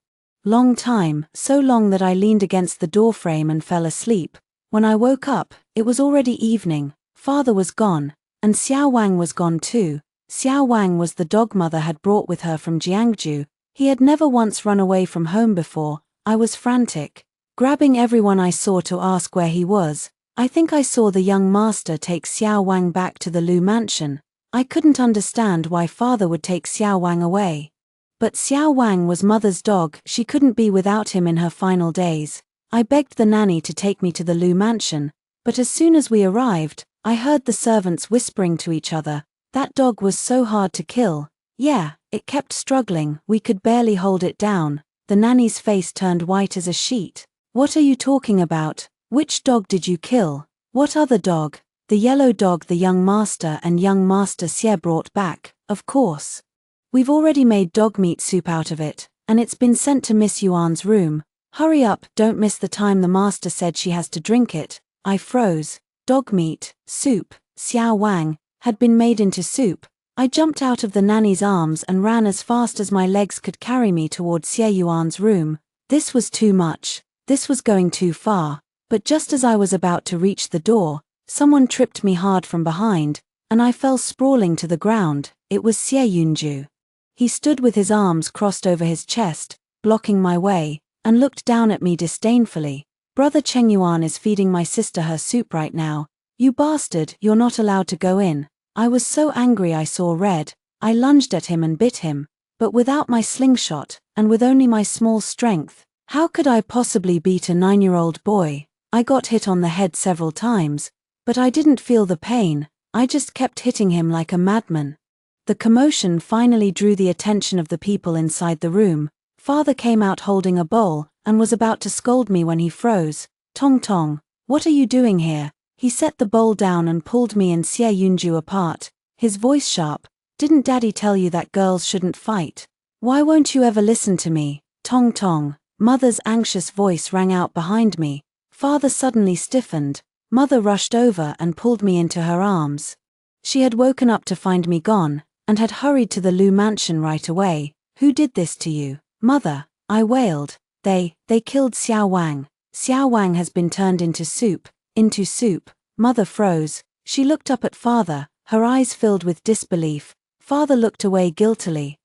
time, so long that I leaned against the doorframe and fell asleep. When I woke up, it was already evening. Father was gone, and Xiao Wang was gone too. Xiao Wang was the dog mother had brought with her from Jiangju. He had never once run away from home before. I was frantic, grabbing everyone I saw to ask where he was. I think I saw the young master take Xiao Wang back to the Lu mansion. I couldn't understand why father would take Xiao Wang away. But Xiao Wang was mother's dog, she couldn't be without him in her final days. I begged the nanny to take me to the Lu mansion, but as soon as we arrived, I heard the servants whispering to each other, "That dog was so hard to kill. Yeah, it kept struggling, we could barely hold it down." The nanny's face turned white as a sheet. "What are you talking about? Which dog did you kill? What other dog?" "The yellow dog the young master and young master Xie brought back, of course. We've already made dog meat soup out of it, and it's been sent to Miss Yuan's room. Hurry up, don't miss the time the master said she has to drink it." I froze. Dog meat, soup, Xiao Wang, had been made into soup. I jumped out of the nanny's arms and ran as fast as my legs could carry me toward Xie Yuan's room. This was too much. This was going too far. But just as I was about to reach the door, someone tripped me hard from behind, and I fell sprawling to the ground. It was Xie Yunju. He stood with his arms crossed over his chest, blocking my way, and looked down at me disdainfully. "Brother Cheng Yuan is feeding my sister her soup right now. You bastard, you're not allowed to go in." I was so angry I saw red. I lunged at him and bit him, but without my slingshot, and with only my small strength, how could I possibly beat a 9-year-old boy? I got hit on the head several times, but I didn't feel the pain, I just kept hitting him like a madman. The commotion finally drew the attention of the people inside the room. Father came out holding a bowl, and was about to scold me when he froze. "Tong Tong, what are you doing here?" He set the bowl down and pulled me and Xie Yunju apart, his voice sharp. "Didn't Daddy tell you that girls shouldn't fight? Why won't you ever listen to me?" "Tong Tong." Mother's anxious voice rang out behind me. Father suddenly stiffened. Mother rushed over and pulled me into her arms. She had woken up to find me gone, and had hurried to the Lu mansion right away. "Who did this to you, Mother?" I wailed. They killed Xiao Wang. Xiao Wang has been turned into soup. Into soup." Mother froze. She looked up at Father, her eyes filled with disbelief. Father looked away guiltily.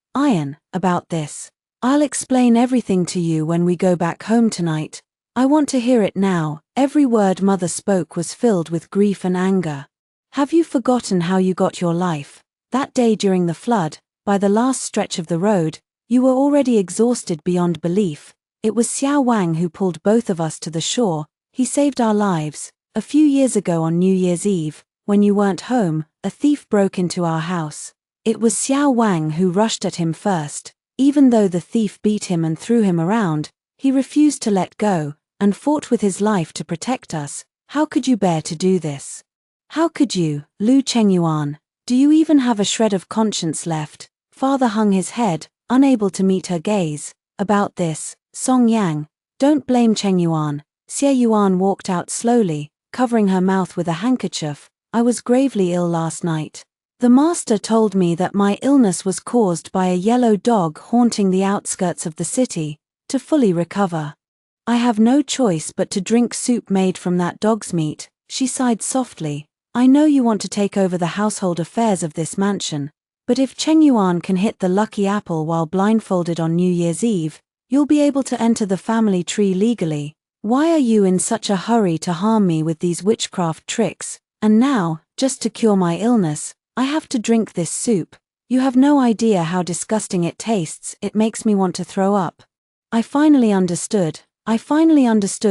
About this. "I'll explain everything to you when we go back home tonight. I want to hear it now." Every word Mother spoke was filled with grief and anger. "Have you forgotten how you got your life? That day during the flood, by the last stretch of the road, you were already exhausted beyond belief. It was Xiao Wang who pulled both of us to the shore. He saved our lives. A few years ago on New Year's Eve, when you weren't home, a thief broke into our house. It was Xiao Wang who rushed at him first. Even though the thief beat him and threw him around, he refused to let go, and fought with his life to protect us. How could you bear to do this? How could you, Lu Chengyuan? Do you even have a shred of conscience left?" Father hung his head, unable to meet her gaze. "About this, Song Yang, don't blame Chengyuan." Xie Yuan walked out slowly, covering her mouth with a handkerchief. "I was gravely ill last night. The master told me that my illness was caused by a yellow dog haunting the outskirts of the city. To fully recover, I have no choice but to drink soup made from that dog's meat." She sighed softly. "I know you want to take over the household affairs of this mansion, but if Cheng Yuan can hit the lucky apple while blindfolded on New Year's Eve, you'll be able to enter the family tree legally. Why are you in such a hurry to harm me with these witchcraft tricks? And now, just to cure my illness, I have to drink this soup. You have no idea how disgusting it tastes, it makes me want to throw up." I finally understood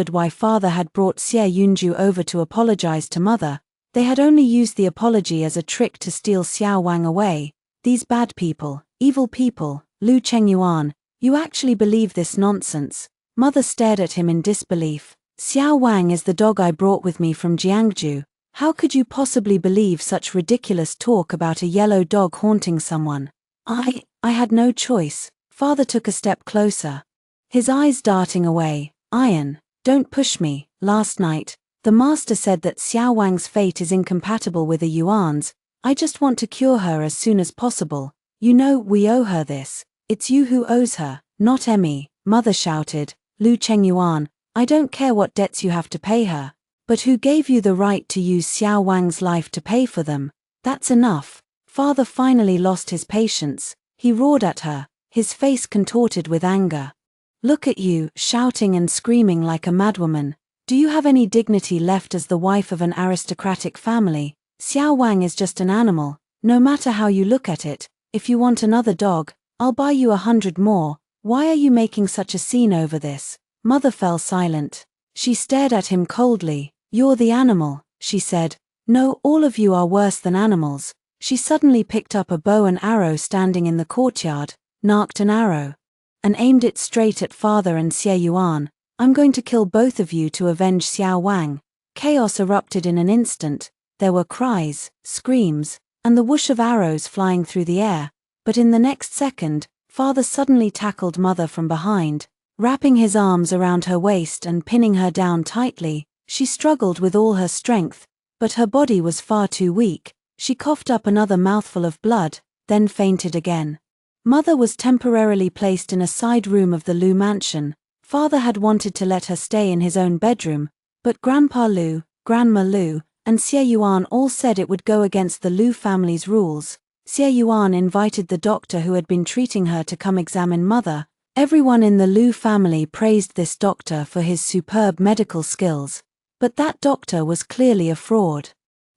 why Father had brought Xie Yunju over to apologize to Mother. They had only used the apology as a trick to steal Xiao Wang away. These bad people, evil people. "Lu Chengyuan, you actually believe this nonsense?" Mother stared at him in disbelief. "Xiao Wang is the dog I brought with me from Jiangju. How could you possibly believe such ridiculous talk about a yellow dog haunting someone?" I had no choice." Father took a step closer, his eyes darting away. Don't push me. Last night, the master said that Xiao Wang's fate is incompatible with a Yuan's. I just want to cure her as soon as possible. You know, we owe her this. It's you who owes her, not Emmy." Mother shouted. "Lu Chengyuan, I don't care what debts you have to pay her. But who gave you the right to use Xiao Wang's life to pay for them? That's enough." Father finally lost his patience. He roared at her, his face contorted with anger. "Look at you, shouting and screaming like a madwoman. Do you have any dignity left as the wife of an aristocratic family? Xiao Wang is just an animal, no matter how you look at it. If you want another dog, I'll buy you 100 more. Why are you making such a scene over this? Mother fell silent. She stared at him coldly. You're the animal, she said. No, all of you are worse than animals. She suddenly picked up a bow and arrow standing in the courtyard, narked an arrow, and aimed it straight at father and Xie Yuan. I'm going to kill both of you to avenge Xiao Wang. Chaos erupted in an instant. There were cries, screams, and the whoosh of arrows flying through the air. But in the next second, father suddenly tackled mother from behind, wrapping his arms around her waist and pinning her down tightly. She struggled with all her strength, but her body was far too weak. She coughed up another mouthful of blood, then fainted again. Mother was temporarily placed in a side room of the Lu mansion. Father had wanted to let her stay in his own bedroom, but Grandpa Lu, Grandma Lu, and Xie Yuan all said it would go against the Lu family's rules. Xie Yuan invited the doctor who had been treating her to come examine mother. Everyone in the Lu family praised this doctor for his superb medical skills. But that doctor was clearly a fraud.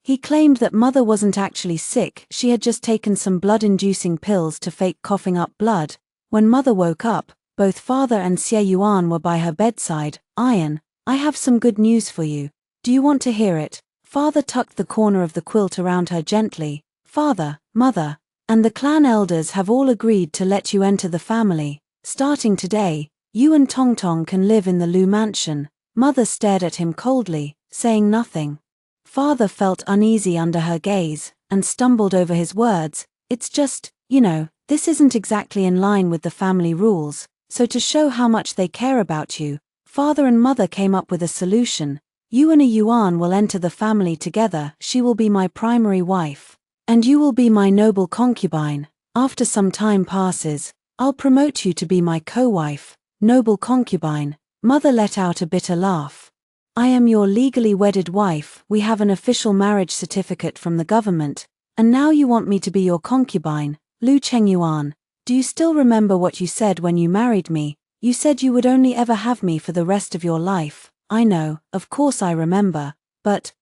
He claimed that mother wasn't actually sick, she had just taken some blood-inducing pills to fake coughing up blood. When mother woke up, both father and Xie Yuan were by her bedside. Ian, I have some good news for you. Do you want to hear it? Father tucked the corner of the quilt around her gently. Father, mother, and the clan elders have all agreed to let you enter the family. Starting today, you and Tong Tong can live in the Lu mansion. Mother stared at him coldly, saying nothing. Father felt uneasy under her gaze, and stumbled over his words. It's just, this isn't exactly in line with the family rules, so to show how much they care about you, father and mother came up with a solution. You and a Yuan will enter the family together, she will be my primary wife, and you will be my noble concubine. After some time passes, I'll promote you to be my co-wife, noble concubine. Mother let out a bitter laugh. I am your legally wedded wife, we have an official marriage certificate from the government, and now you want me to be your concubine. Lu Chengyuan, do you still remember what you said when you married me? You said you would only ever have me for the rest of your life. I know, of course I remember, but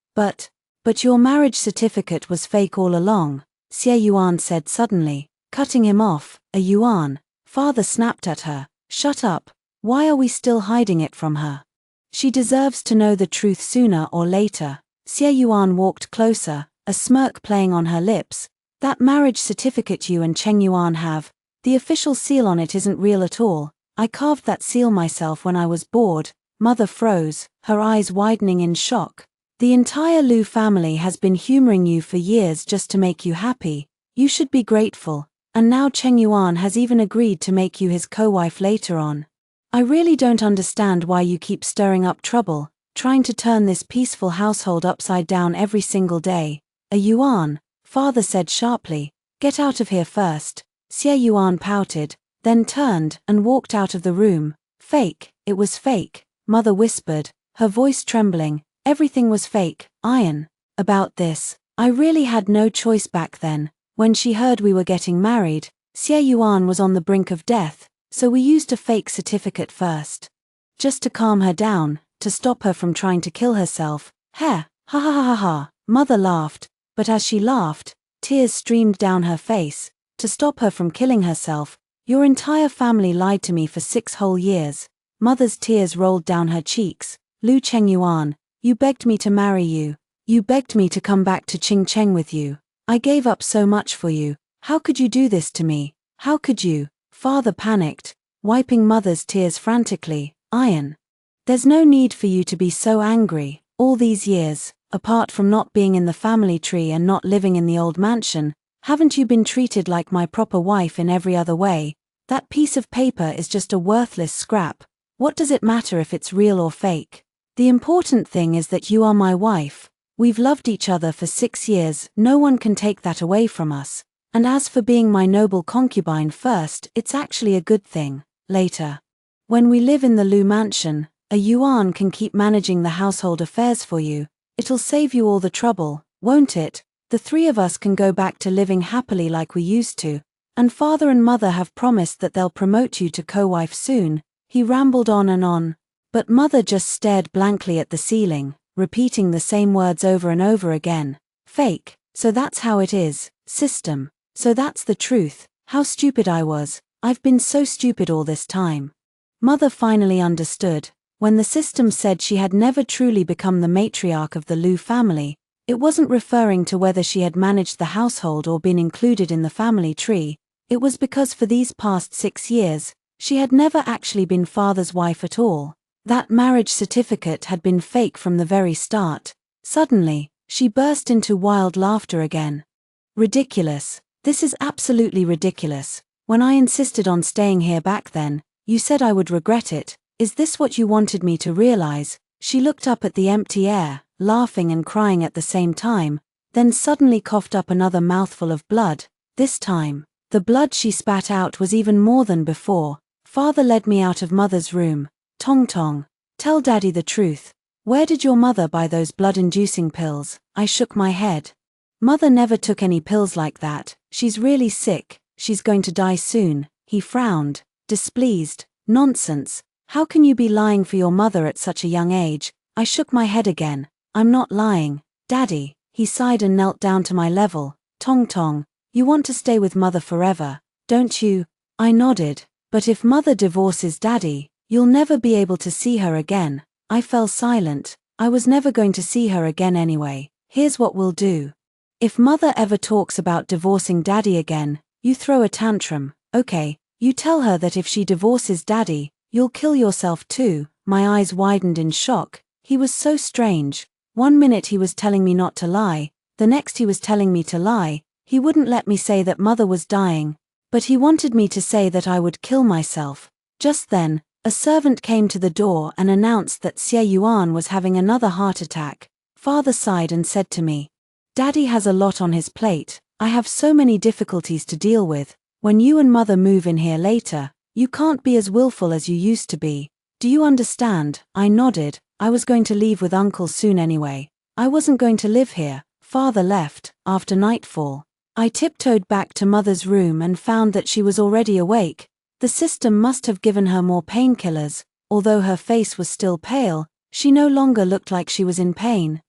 your marriage certificate was fake all along, Xie Yuan said suddenly, cutting him off. A Yuan? Father snapped at her. Shut up. Why are we still hiding it from her? She deserves to know the truth sooner or later. Xie Yuan walked closer, a smirk playing on her lips. That marriage certificate you and Cheng Yuan have, the official seal on it isn't real at all. I carved that seal myself when I was bored. Mother froze, her eyes widening in shock. The entire Lu family has been humoring you for years just to make you happy. You should be grateful. And now Cheng Yuan has even agreed to make you his co-wife later on. I really don't understand why you keep stirring up trouble, trying to turn this peaceful household upside down every single day. A Yuan, father said sharply. Get out of here first. Xie Yuan pouted, then turned and walked out of the room. Fake, it was fake, mother whispered, her voice trembling. Everything was fake, Ian. About this, I really had no choice back then. When she heard we were getting married, Xie Yuan was on the brink of death. So we used a fake certificate first. Just to calm her down, to stop her from trying to kill herself. Ha ha ha ha ha. Mother laughed, but as she laughed, tears streamed down her face. To stop her from killing herself, your entire family lied to me for 6 whole years. Mother's tears rolled down her cheeks. Lu Chengyuan, you begged me to marry you. You begged me to come back to Qingcheng with you. I gave up so much for you. How could you do this to me? How could you? Father panicked, wiping mother's tears frantically. Ian, there's no need for you to be so angry. All these years, apart from not being in the family tree and not living in the old mansion, haven't you been treated like my proper wife in every other way? That piece of paper is just a worthless scrap. What does it matter if it's real or fake? The important thing is that you are my wife. We've loved each other for 6 years, no one can take that away from us. And as for being my noble concubine first, it's actually a good thing. Later, when we live in the Lu mansion, a Yuan can keep managing the household affairs for you. It'll save you all the trouble, won't it? The 3 of us can go back to living happily like we used to. And father and mother have promised that they'll promote you to co-wife soon. He rambled on and on. But mother just stared blankly at the ceiling, repeating the same words over and over again. Fake, so that's how it is. System. So that's the truth. How stupid I was. I've been so stupid all this time. Mother finally understood. When the system said she had never truly become the matriarch of the Lu family, it wasn't referring to whether she had managed the household or been included in the family tree. It was because for these past 6 years, she had never actually been father's wife at all. That marriage certificate had been fake from the very start. Suddenly, she burst into wild laughter again. Ridiculous. This is absolutely ridiculous. When I insisted on staying here back then, you said I would regret it. Is this what you wanted me to realize? She looked up at the empty air, laughing and crying at the same time, then suddenly coughed up another mouthful of blood. This time, the blood she spat out was even more than before. Father led me out of mother's room. Tong Tong, tell daddy the truth. Where did your mother buy those blood-inducing pills? I shook my head. Mother never took any pills like that. She's really sick. She's going to die soon. He frowned, displeased. Nonsense. How can you be lying for your mother at such a young age? I shook my head again. I'm not lying. Daddy. He sighed and knelt down to my level. Tong Tong, you want to stay with mother forever, don't you? I nodded. But if mother divorces daddy, you'll never be able to see her again. I fell silent. I was never going to see her again anyway. Here's what we'll do. If mother ever talks about divorcing daddy again, you throw a tantrum, okay? You tell her that if she divorces daddy, you'll kill yourself too. My eyes widened in shock. He was so strange. One minute he was telling me not to lie, the next he was telling me to lie. He wouldn't let me say that mother was dying, but he wanted me to say that I would kill myself. Just then, a servant came to the door and announced that Xie Yuan was having another heart attack. Father sighed and said to me, Daddy has a lot on his plate. I have so many difficulties to deal with. When you and mother move in here later, you can't be as willful as you used to be. Do you understand? I nodded. I was going to leave with uncle soon anyway. I wasn't going to live here. Father left, after nightfall. I tiptoed back to mother's room and found that she was already awake. The system must have given her more painkillers. Although her face was still pale, she no longer looked like she was in pain.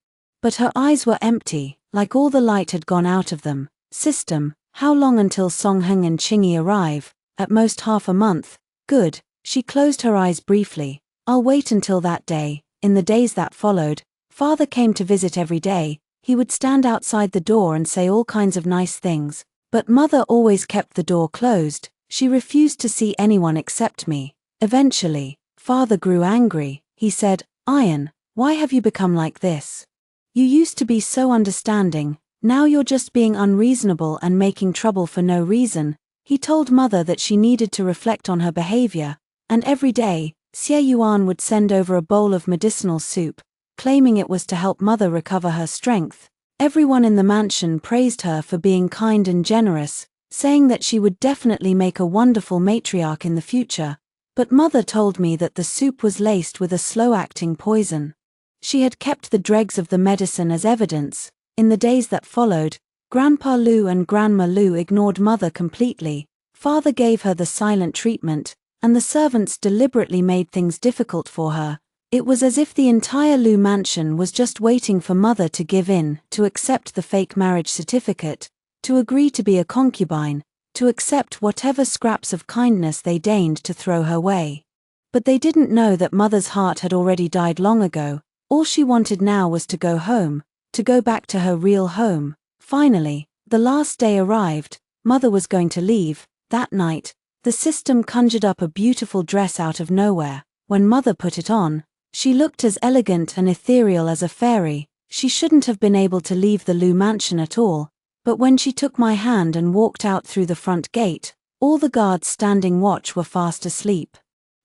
But her eyes were empty, like all the light had gone out of them. System, how long until Song Heng and Qingyi arrive? At most half a month. Good. She closed her eyes briefly. I'll wait until that day. In the days that followed, father came to visit every day. He would stand outside the door and say all kinds of nice things. But mother always kept the door closed. She refused to see anyone except me. Eventually, father grew angry. He said, Ian, why have you become like this? You used to be so understanding. Now you're just being unreasonable and making trouble for no reason. He told mother that she needed to reflect on her behavior, and every day, Xie Yuan would send over a bowl of medicinal soup, claiming it was to help mother recover her strength. Everyone in the mansion praised her for being kind and generous, saying that she would definitely make a wonderful matriarch in the future. But mother told me that the soup was laced with a slow-acting poison. She had kept the dregs of the medicine as evidence. In the days that followed, Grandpa Lu and Grandma Lu ignored mother completely. Father gave her the silent treatment, and the servants deliberately made things difficult for her. It was as if the entire Lu mansion was just waiting for mother to give in, to accept the fake marriage certificate, to agree to be a concubine, to accept whatever scraps of kindness they deigned to throw her way. But they didn't know that mother's heart had already died long ago. All she wanted now was to go home, to go back to her real home. Finally, the last day arrived. Mother was going to leave. That night, the system conjured up a beautiful dress out of nowhere. When mother put it on, she looked as elegant and ethereal as a fairy. She shouldn't have been able to leave the Lu mansion at all. But when she took my hand and walked out through the front gate, all the guards standing watch were fast asleep.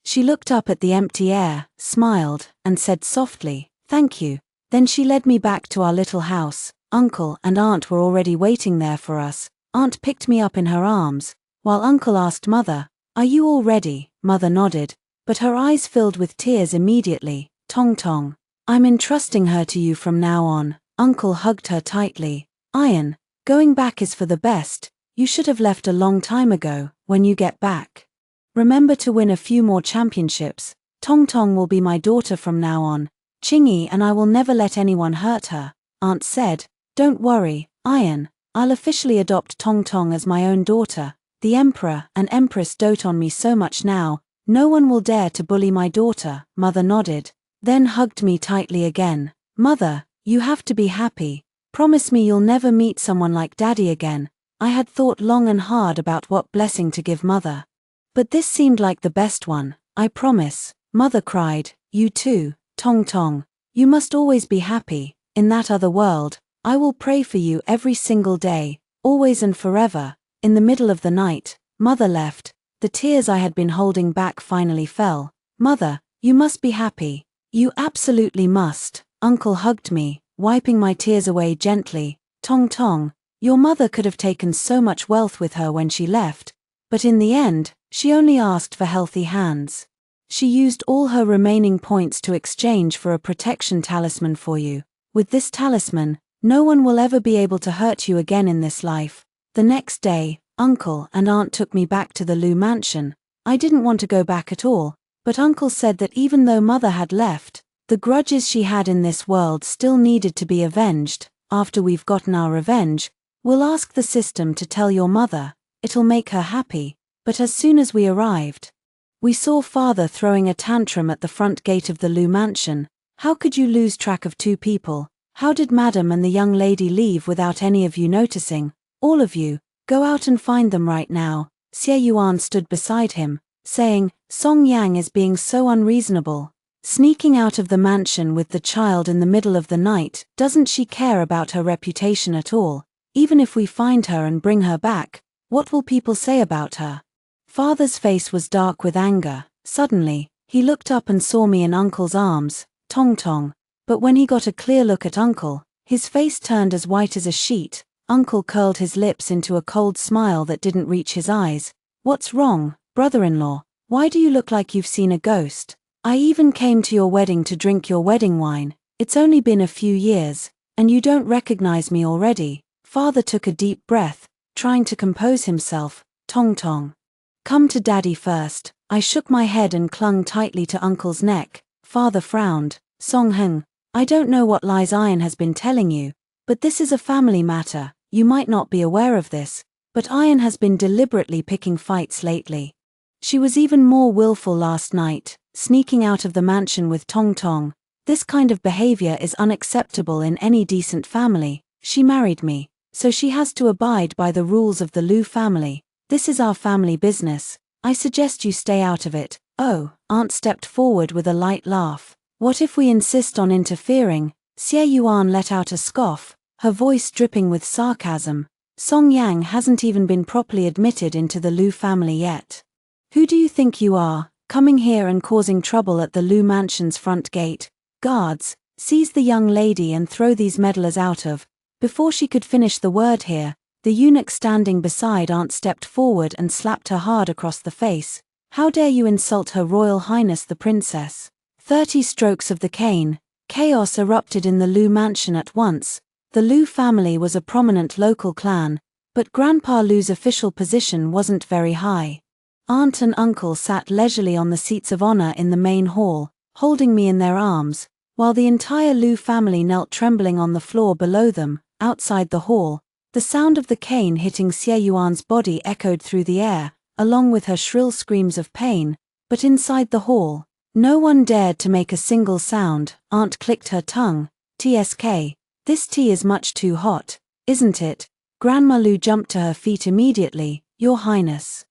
She looked up at the empty air, smiled, and said softly, "Thank you." Then she led me back to our little house. Uncle and Aunt were already waiting there for us. Aunt picked me up in her arms, while Uncle asked Mother, "Are you all ready?" Mother nodded, but her eyes filled with tears immediately. Tong Tong, I'm entrusting her to you from now on. Uncle hugged her tightly. Ian, going back is for the best. You should have left a long time ago. When you get back, remember to win a few more championships. Tong Tong will be my daughter from now on. Qingyi and I will never let anyone hurt her. Aunt said, "Don't worry, Ian, I'll officially adopt Tong Tong as my own daughter." The emperor and empress dote on me so much now, no one will dare to bully my daughter, mother nodded, then hugged me tightly again. Mother, you have to be happy. Promise me you'll never meet someone like daddy again. I had thought long and hard about what blessing to give mother. But this seemed like the best one, I promise. Mother cried, you too, Tong Tong. You must always be happy, in that other world. I will pray for you every single day, always and forever. In the middle of the night, mother left. The tears I had been holding back finally fell. Mother, you must be happy. You absolutely must. Uncle hugged me, wiping my tears away gently. Tong Tong, your mother could have taken so much wealth with her when she left, but in the end, she only asked for healthy hands. She used all her remaining points to exchange for a protection talisman for you. With this talisman, no one will ever be able to hurt you again in this life. The next day, Uncle and Aunt took me back to the Lu mansion. I didn't want to go back at all, but Uncle said that even though Mother had left, the grudges she had in this world still needed to be avenged. After we've gotten our revenge, we'll ask the system to tell your mother. It'll make her happy. But as soon as we arrived, we saw Father throwing a tantrum at the front gate of the Lu mansion. How could you lose track of two people? How did Madam and the young lady leave without any of you noticing? All of you, go out and find them right now. Xie Yuan stood beside him, saying, Song Yang is being so unreasonable. Sneaking out of the mansion with the child in the middle of the night, doesn't she care about her reputation at all? Even if we find her and bring her back, what will people say about her? Father's face was dark with anger. Suddenly, he looked up and saw me in Uncle's arms, Tong Tong. But when he got a clear look at Uncle, his face turned as white as a sheet. Uncle curled his lips into a cold smile that didn't reach his eyes. What's wrong, brother-in-law? Why do you look like you've seen a ghost? I even came to your wedding to drink your wedding wine. It's only been a few years, and you don't recognize me already. Father took a deep breath, trying to compose himself. Tong Tong. Come to daddy first. I shook my head and clung tightly to Uncle's neck. Father frowned. Song Heng, I don't know what lies Iron has been telling you, but this is a family matter. You might not be aware of this, but Iron has been deliberately picking fights lately. She was even more willful last night, sneaking out of the mansion with Tong Tong. This kind of behavior is unacceptable in any decent family. She married me, so she has to abide by the rules of the Lu family. This is our family business. I suggest you stay out of it. Oh, Aunt stepped forward with a light laugh. What if we insist on interfering? Xie Yuan let out a scoff, her voice dripping with sarcasm. Song Yang hasn't even been properly admitted into the Lu family yet. Who do you think you are, coming here and causing trouble at the Lu mansion's front gate? Guards, seize the young lady and throw these meddlers out of. Before she could finish the word here, the eunuch standing beside Aunt stepped forward and slapped her hard across the face. How dare you insult Her Royal Highness the Princess? 30 strokes of the cane. Chaos erupted in the Lu mansion at once. The Lu family was a prominent local clan, but Grandpa Lu's official position wasn't very high. Aunt and Uncle sat leisurely on the seats of honor in the main hall, holding me in their arms, while the entire Lu family knelt trembling on the floor below them. Outside the hall, the sound of the cane hitting Xie Yuan's body echoed through the air, along with her shrill screams of pain, but inside the hall, no one dared to make a single sound. Aunt clicked her tongue. TSK. This tea is much too hot, isn't it? Grandma Lu jumped to her feet immediately. Your Highness.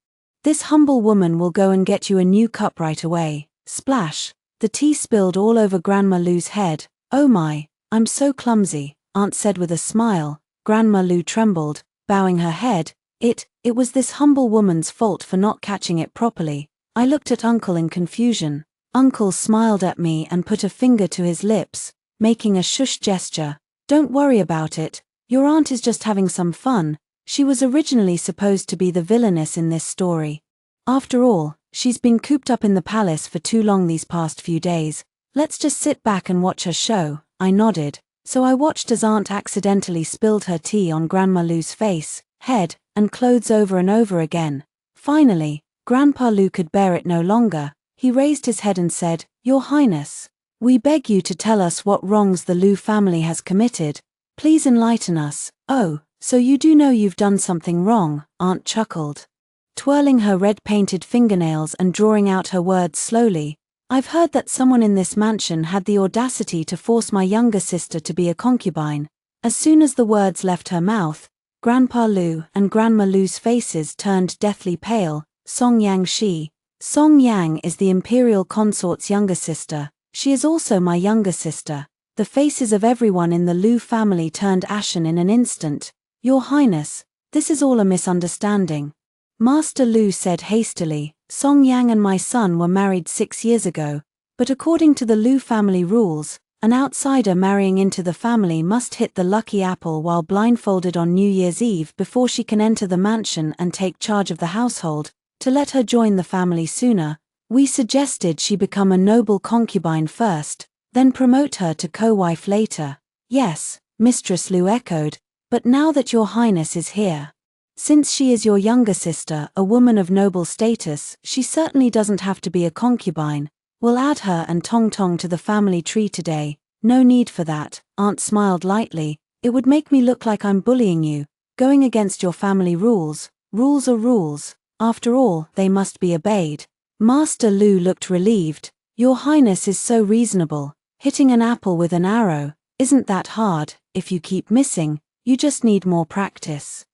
This humble woman will go and get you a new cup right away. Splash. The tea spilled all over Grandma Lu's head. Oh my, I'm so clumsy, Aunt said with a smile. Grandma Lu trembled, bowing her head. It was this humble woman's fault for not catching it properly. I looked at Uncle in confusion. Uncle smiled at me and put a finger to his lips, making a shush gesture. Don't worry about it. Your aunt is just having some fun. She was originally supposed to be the villainess in this story. After all, she's been cooped up in the palace for too long these past few days. Let's just sit back and watch her show. I nodded. So I watched as Aunt accidentally spilled her tea on Grandma Lu's face, head, and clothes over and over again. Finally, Grandpa Lu could bear it no longer. He raised his head and said, Your Highness, we beg you to tell us what wrongs the Lu family has committed. Please enlighten us. Oh, so you do know you've done something wrong, Aunt chuckled. twirling her red-painted fingernails and drawing out her words slowly. I've heard that someone in this mansion had the audacity to force my younger sister to be a concubine. As soon as the words left her mouth, Grandpa Lu and Grandma Lu's faces turned deathly pale. Xianxia. Song Yang is the Imperial consort's younger sister. She is also my younger sister. The faces of everyone in the Lu family turned ashen in an instant. Your Highness, this is all a misunderstanding. Master Lu said hastily. Song Yang and my son were married 6 years ago, but according to the Lu family rules, an outsider marrying into the family must hit the lucky apple while blindfolded on New Year's Eve before she can enter the mansion and take charge of the household. To let her join the family sooner, we suggested she become a noble concubine first, then promote her to co-wife later. Yes, Mistress Lu echoed, but now that your Highness is here, since she is your younger sister, a woman of noble status, she certainly doesn't have to be a concubine. We'll add her and Tong Tong to the family tree today. No need for that, Aunt smiled lightly. It would make me look like I'm bullying you, going against your family rules. Rules are rules. After all, they must be obeyed. Master Lu looked relieved. Your Highness is so reasonable. Hitting an apple with an arrow isn't that hard. If you keep missing, you just need more practice.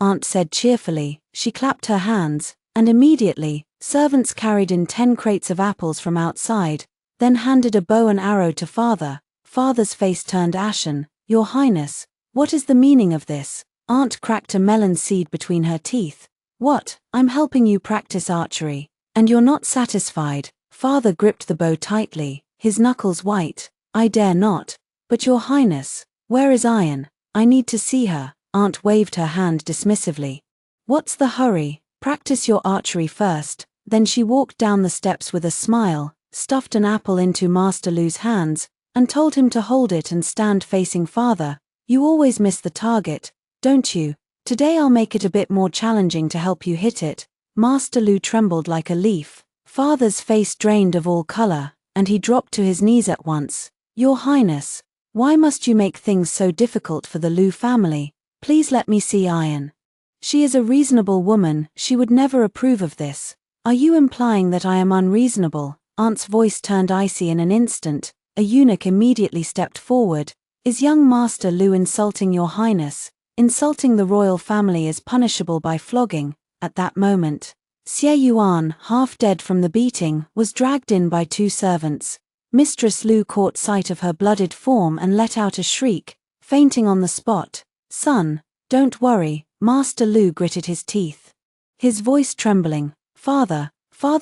Aunt said cheerfully. She clapped her hands, and immediately, servants carried in 10 crates of apples from outside, then handed a bow and arrow to Father. Father's face turned ashen. Your Highness, what is the meaning of this? Aunt cracked a melon seed between her teeth. What? I'm helping you practice archery. And you're not satisfied? Father gripped the bow tightly, his knuckles white. I dare not. But Your Highness, where is Iron? I need to see her. Aunt waved her hand dismissively. What's the hurry? Practice your archery first. Then she walked down the steps with a smile, stuffed an apple into Master Lu's hands, and told him to hold it and stand facing Father. You always miss the target, don't you? Today I'll make it a bit more challenging to help you hit it. Master Lu trembled like a leaf. Father's face drained of all color, and he dropped to his knees at once. Your Highness, why must you make things so difficult for the Lu family? Please let me see Iron. She is a reasonable woman, she would never approve of this. Are you implying that I am unreasonable? Aunt's voice turned icy in an instant. A eunuch immediately stepped forward. Is young Master Lu insulting Your Highness? Insulting the royal family is punishable by flogging. At that moment, Xie Yuan, half dead from the beating, was dragged in by 2 servants. Mistress Lu caught sight of her blooded form and let out a shriek, fainting on the spot. Son, don't worry, Master Lu gritted his teeth, his voice trembling. Father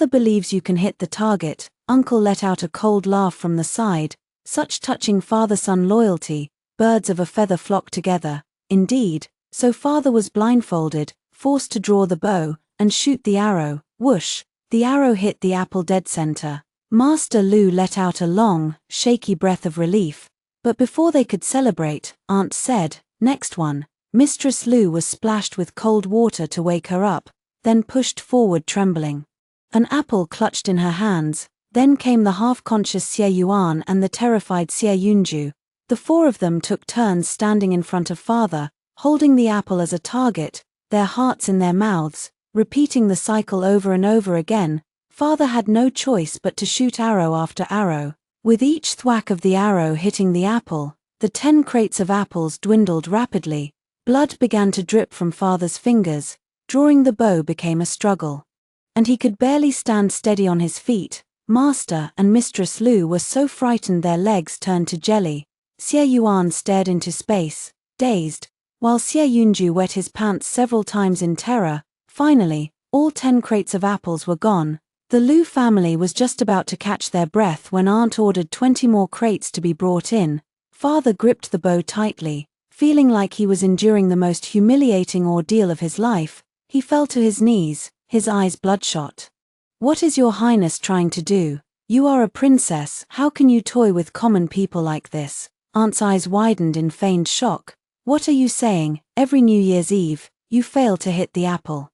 believes you can hit the target. Uncle let out a cold laugh from the side. Such touching father-son loyalty. Birds of a feather flock together. Indeed, so Father was blindfolded, forced to draw the bow, and shoot the arrow. Whoosh! The arrow hit the apple dead center. Master Lu let out a long, shaky breath of relief. But before they could celebrate, Aunt said, next one. Mistress Lu was splashed with cold water to wake her up, then pushed forward trembling. An apple clutched in her hands. Then came the half-conscious Xie Yuan and the terrified Xie Yunju. The 4 of them took turns standing in front of Father, holding the apple as a target, their hearts in their mouths, repeating the cycle over and over again. Father had no choice but to shoot arrow after arrow. With each thwack of the arrow hitting the apple, the 10 crates of apples dwindled rapidly. Blood began to drip from Father's fingers. Drawing the bow became a struggle. And he could barely stand steady on his feet. Master and Mistress Lu were so frightened their legs turned to jelly. Xie Yuan stared into space, dazed, while Xie Yunju wet his pants several times in terror. Finally, all 10 crates of apples were gone. The Lu family was just about to catch their breath when Aunt ordered 20 more crates to be brought in. Father gripped the bow tightly, feeling like he was enduring the most humiliating ordeal of his life. He fell to his knees, his eyes bloodshot. What is Your Highness trying to do? You are a princess, how can you toy with common people like this? Aunt's eyes widened in feigned shock. What are you saying? Every New Year's Eve, you fail to hit the apple.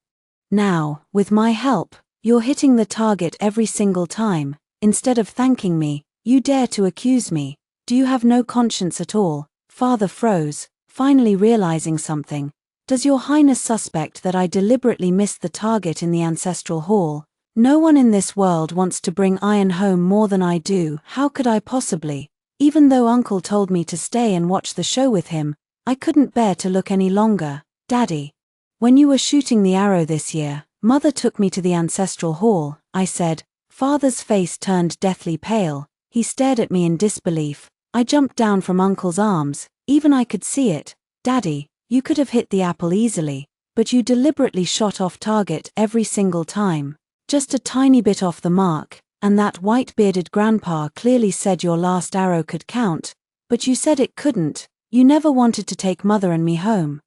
Now, with my help, you're hitting the target every single time. Instead of thanking me, you dare to accuse me. Do you have no conscience at all? Father froze, finally realizing something. Does your highness suspect that I deliberately missed the target in the ancestral hall? No one in this world wants to bring iron home more than I do. How could I possibly? Even though uncle told me to stay and watch the show with him, I couldn't bear to look any longer. Daddy, when you were shooting the arrow this year, mother took me to the ancestral hall, I said. Father's face turned deathly pale. He stared at me in disbelief. I jumped down from uncle's arms. Even I could see it. Daddy, you could have hit the apple easily, but you deliberately shot off target every single time. Just a tiny bit off the mark, and that white-bearded grandpa clearly said your last arrow could count, but you said it couldn't. You never wanted to take mother and me home.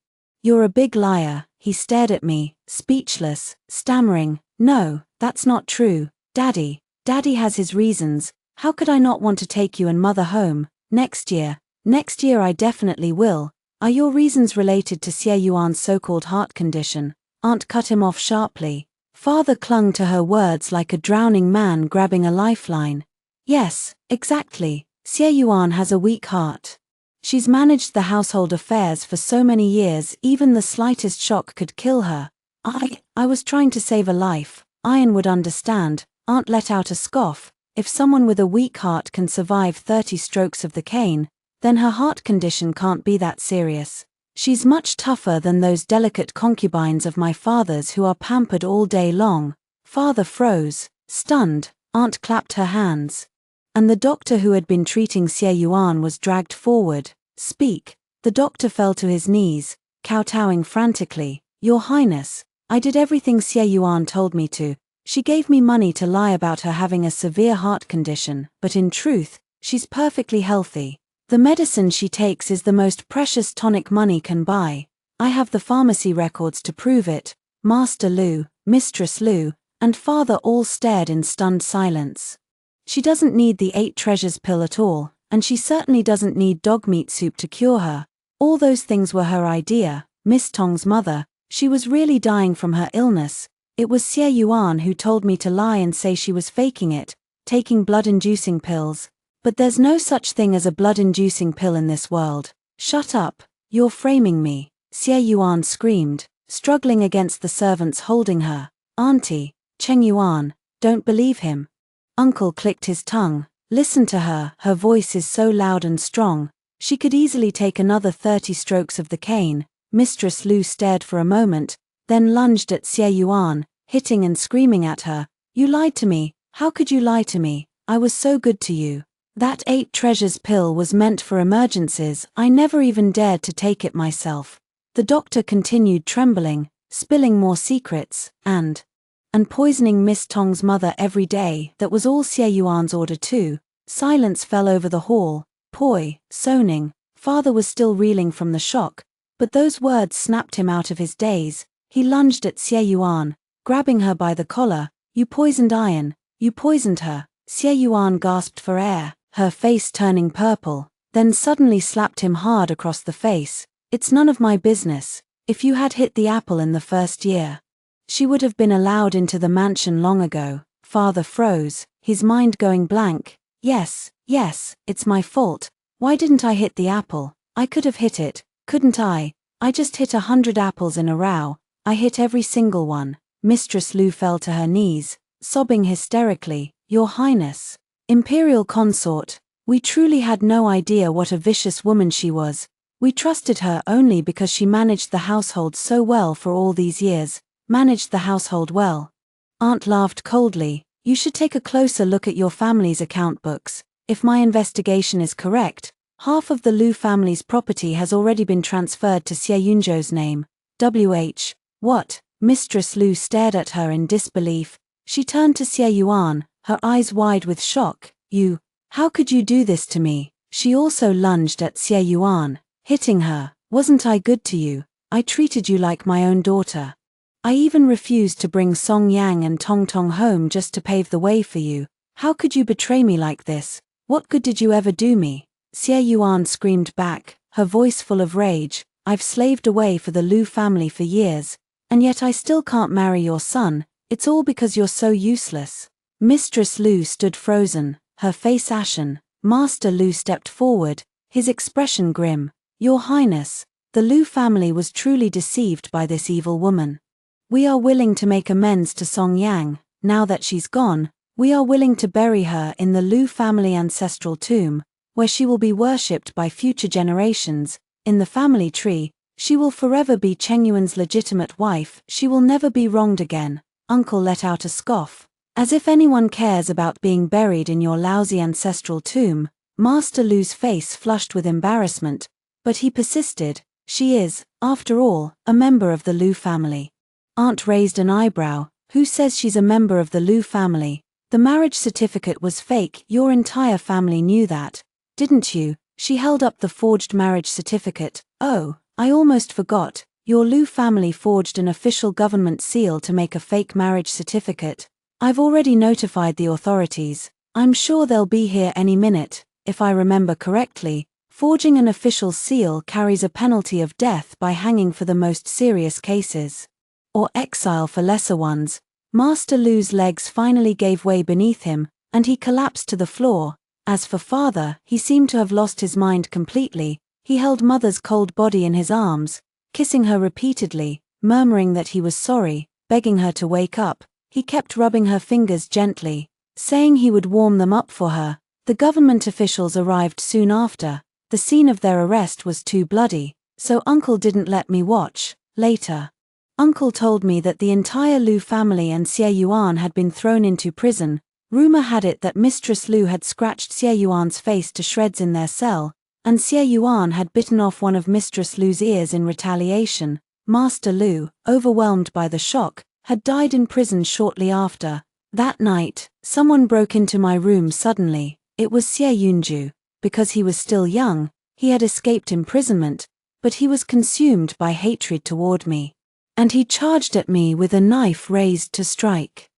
You're a big liar. He stared at me, speechless, stammering, no, that's not true. Daddy has his reasons. How could I not want to take you and mother home? Next year I definitely will. Are your reasons related to Xie Yuan's so-called heart condition? Aunt cut him off sharply. Father clung to her words like a drowning man grabbing a lifeline. Yes, exactly. Xie Yuan has a weak heart. She's managed the household affairs for so many years, even the slightest shock could kill her. I was trying to save a life. Iron would understand. Aunt let out a scoff. If someone with a weak heart can survive 30 strokes of the cane, then her heart condition can't be that serious. She's much tougher than those delicate concubines of my father's who are pampered all day long. Father froze, stunned. Aunt clapped her hands. And the doctor who had been treating Xie Yuan was dragged forward. Speak. The doctor fell to his knees, kowtowing frantically. Your Highness, I did everything Xie Yuan told me to. She gave me money to lie about her having a severe heart condition, but in truth, she's perfectly healthy. The medicine she takes is the most precious tonic money can buy. I have the pharmacy records to prove it. Master Lu, Mistress Lu, and Father all stared in stunned silence. She doesn't need the 8 treasures pill at all, and she certainly doesn't need dog meat soup to cure her. All those things were her idea. Miss Tong's mother, she was really dying from her illness. It was Xie Yuan who told me to lie and say she was faking it, taking blood-inducing pills. But there's no such thing as a blood-inducing pill in this world. Shut up, you're framing me, Xie Yuan screamed, struggling against the servants holding her. Auntie, Cheng Yuan, don't believe him. Uncle clicked his tongue. Listen to her, her voice is so loud and strong. She could easily take another 30 strokes of the cane. Mistress Lu stared for a moment, then lunged at Xie Yuan, hitting and screaming at her. You lied to me. How could you lie to me? I was so good to you. That 8 treasures pill was meant for emergencies. I never even dared to take it myself. The doctor continued trembling, spilling more secrets, and poisoning Miss Tong's mother every day. That was all Xie Yuan's order too. Silence fell over the hall. Soning. Father was still reeling from the shock, but those words snapped him out of his daze. He lunged at Xie Yuan, grabbing her by the collar. You poisoned Iron. You poisoned her. Xie Yuan gasped for air, her face turning purple, then suddenly slapped him hard across the face. It's none of my business. If you had hit the apple in the first year, she would have been allowed into the mansion long ago. Father froze, his mind going blank. Yes, it's my fault. Why didn't I hit the apple? I could have hit it, couldn't I? I just hit 100 apples in a row. I hit every single one. Mistress Lu fell to her knees, sobbing hysterically. Your Highness, Imperial consort, we truly had no idea what a vicious woman she was. We trusted her only because she managed the household so well for all these years. Managed the household well. Aunt laughed coldly. You should take a closer look at your family's account books. If my investigation is correct, half of the Lu family's property has already been transferred to Xie Yunzhou's name. What? Mistress Lu stared at her in disbelief. She turned to Xie Yuan, her eyes wide with shock. How could you do this to me? She also lunged at Xie Yuan, hitting her. Wasn't I good to you? I treated you like my own daughter. I even refused to bring Song Yang and Tong Tong home just to pave the way for you. How could you betray me like this? What good did you ever do me? Xie Yuan screamed back, her voice full of rage. I've slaved away for the Lu family for years, and yet I still can't marry your son. It's all because you're so useless. Mistress Lu stood frozen, her face ashen. Master Lu stepped forward, his expression grim. Your Highness, the Lu family was truly deceived by this evil woman. We are willing to make amends to Xianxia. Now that she's gone, we are willing to bury her in the Lu family ancestral tomb, where she will be worshipped by future generations. In the family tree, she will forever be Chengyuan's legitimate wife. She will never be wronged again. Uncle let out a scoff. As if anyone cares about being buried in your lousy ancestral tomb. Master Lu's face flushed with embarrassment, but he persisted. She is, after all, a member of the Lu family. Aunt raised an eyebrow. Who says she's a member of the Lu family? The marriage certificate was fake. Your entire family knew that, didn't you? She held up the forged marriage certificate. Oh, I almost forgot. Your Lu family forged an official government seal to make a fake marriage certificate. I've already notified the authorities. I'm sure they'll be here any minute. If I remember correctly, forging an official seal carries a penalty of death by hanging for the most serious cases, or exile for lesser ones. Master Lu's legs finally gave way beneath him, and he collapsed to the floor. As for father, he seemed to have lost his mind completely. He held mother's cold body in his arms, kissing her repeatedly, murmuring that he was sorry, begging her to wake up. He kept rubbing her fingers gently, saying he would warm them up for her. The government officials arrived soon after. The scene of their arrest was too bloody, so Uncle didn't let me watch. Later, Uncle told me that the entire Lu family and Xie Yuan had been thrown into prison. Rumor had it that Mistress Lu had scratched Xie Yuan's face to shreds in their cell, and Xie Yuan had bitten off one of Mistress Lu's ears in retaliation. Master Lu, overwhelmed by the shock, had died in prison shortly after. That night, someone broke into my room suddenly. It was Xie Yunju. Because he was still young, he had escaped imprisonment, but he was consumed by hatred toward me. And he charged at me with a knife raised to strike.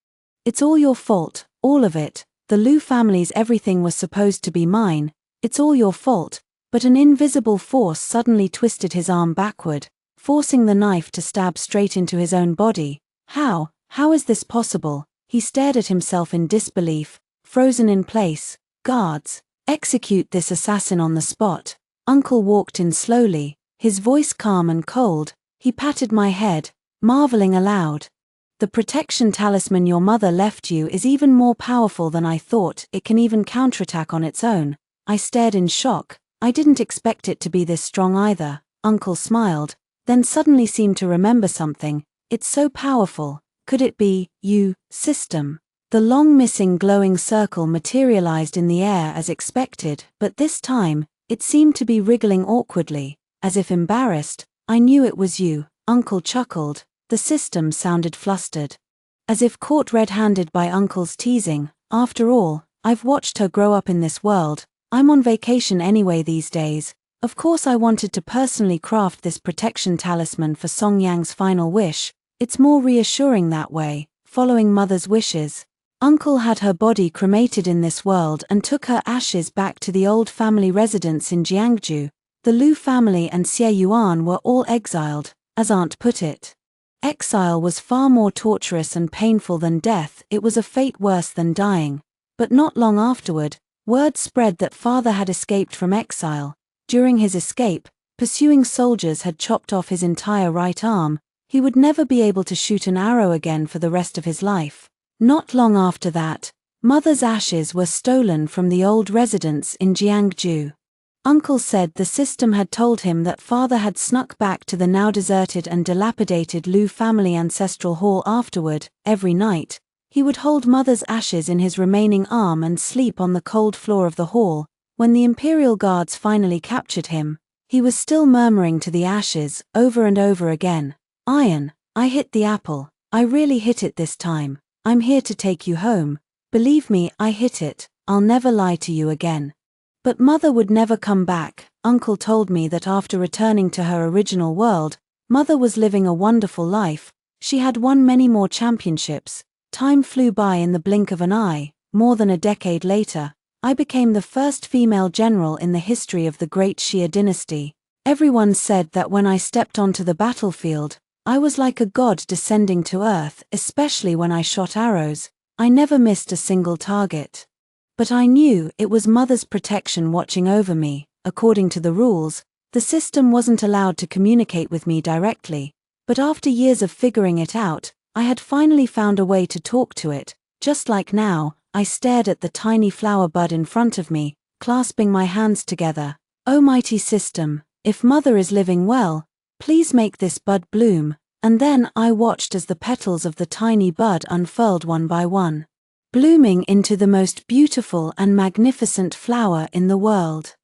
It's all your fault, all of it. The Lu family's everything was supposed to be mine. It's all your fault. But an invisible force suddenly twisted his arm backward, forcing the knife to stab straight into his own body. How is this possible? He stared at himself in disbelief, frozen in place. Guards, execute this assassin on the spot. Uncle walked in slowly, his voice calm and cold. He patted my head, marveling aloud. The protection talisman your mother left you is even more powerful than I thought. It can even counterattack on its own. I stared in shock. I didn't expect it to be this strong either. Uncle smiled, then suddenly seemed to remember something. It's so powerful. Could it be, you, system? The long missing glowing circle materialized in the air as expected, but this time, it seemed to be wriggling awkwardly, as if embarrassed. I knew it was you. Uncle chuckled. The system sounded flustered, as if caught red-handed by Uncle's teasing. After all, I've watched her grow up in this world. I'm on vacation anyway these days. Of course I wanted to personally craft this protection talisman for Songyang's final wish. It's more reassuring that way, following mother's wishes. Uncle had her body cremated in this world and took her ashes back to the old family residence in Jiangju. The Lu family and Xie Yuan were all exiled, as Aunt put it. Exile was far more torturous and painful than death. It was a fate worse than dying. But not long afterward, word spread that father had escaped from exile. During his escape, pursuing soldiers had chopped off his entire right arm. He would never be able to shoot an arrow again for the rest of his life. Not long after that, mother's ashes were stolen from the old residence in Jiangju. Uncle said the system had told him that father had snuck back to the now deserted and dilapidated Lu family ancestral hall afterward. Every night, he would hold mother's ashes in his remaining arm and sleep on the cold floor of the hall. When the Imperial guards finally captured him, he was still murmuring to the ashes, over and over again. Iron, I hit the apple. I really hit it this time. I'm here to take you home. Believe me, I hit it. I'll never lie to you again. But mother would never come back. Uncle told me that after returning to her original world, mother was living a wonderful life. She had won many more championships. Time flew by in the blink of an eye. More than a decade later, I became the first female general in the history of the great Xia dynasty. Everyone said that when I stepped onto the battlefield, I was like a god descending to earth, especially when I shot arrows. I never missed a single target. But I knew it was mother's protection watching over me. According to the rules, The system wasn't allowed to communicate with me directly, but after years of figuring it out, I had finally found a way to talk to it. Just like now, I stared at the tiny flower bud in front of me, clasping my hands together. "Oh mighty system, if Mother is living well, please make this bud bloom." And then I watched as the petals of the tiny bud unfurled one by one, blooming into the most beautiful and magnificent flower in the world.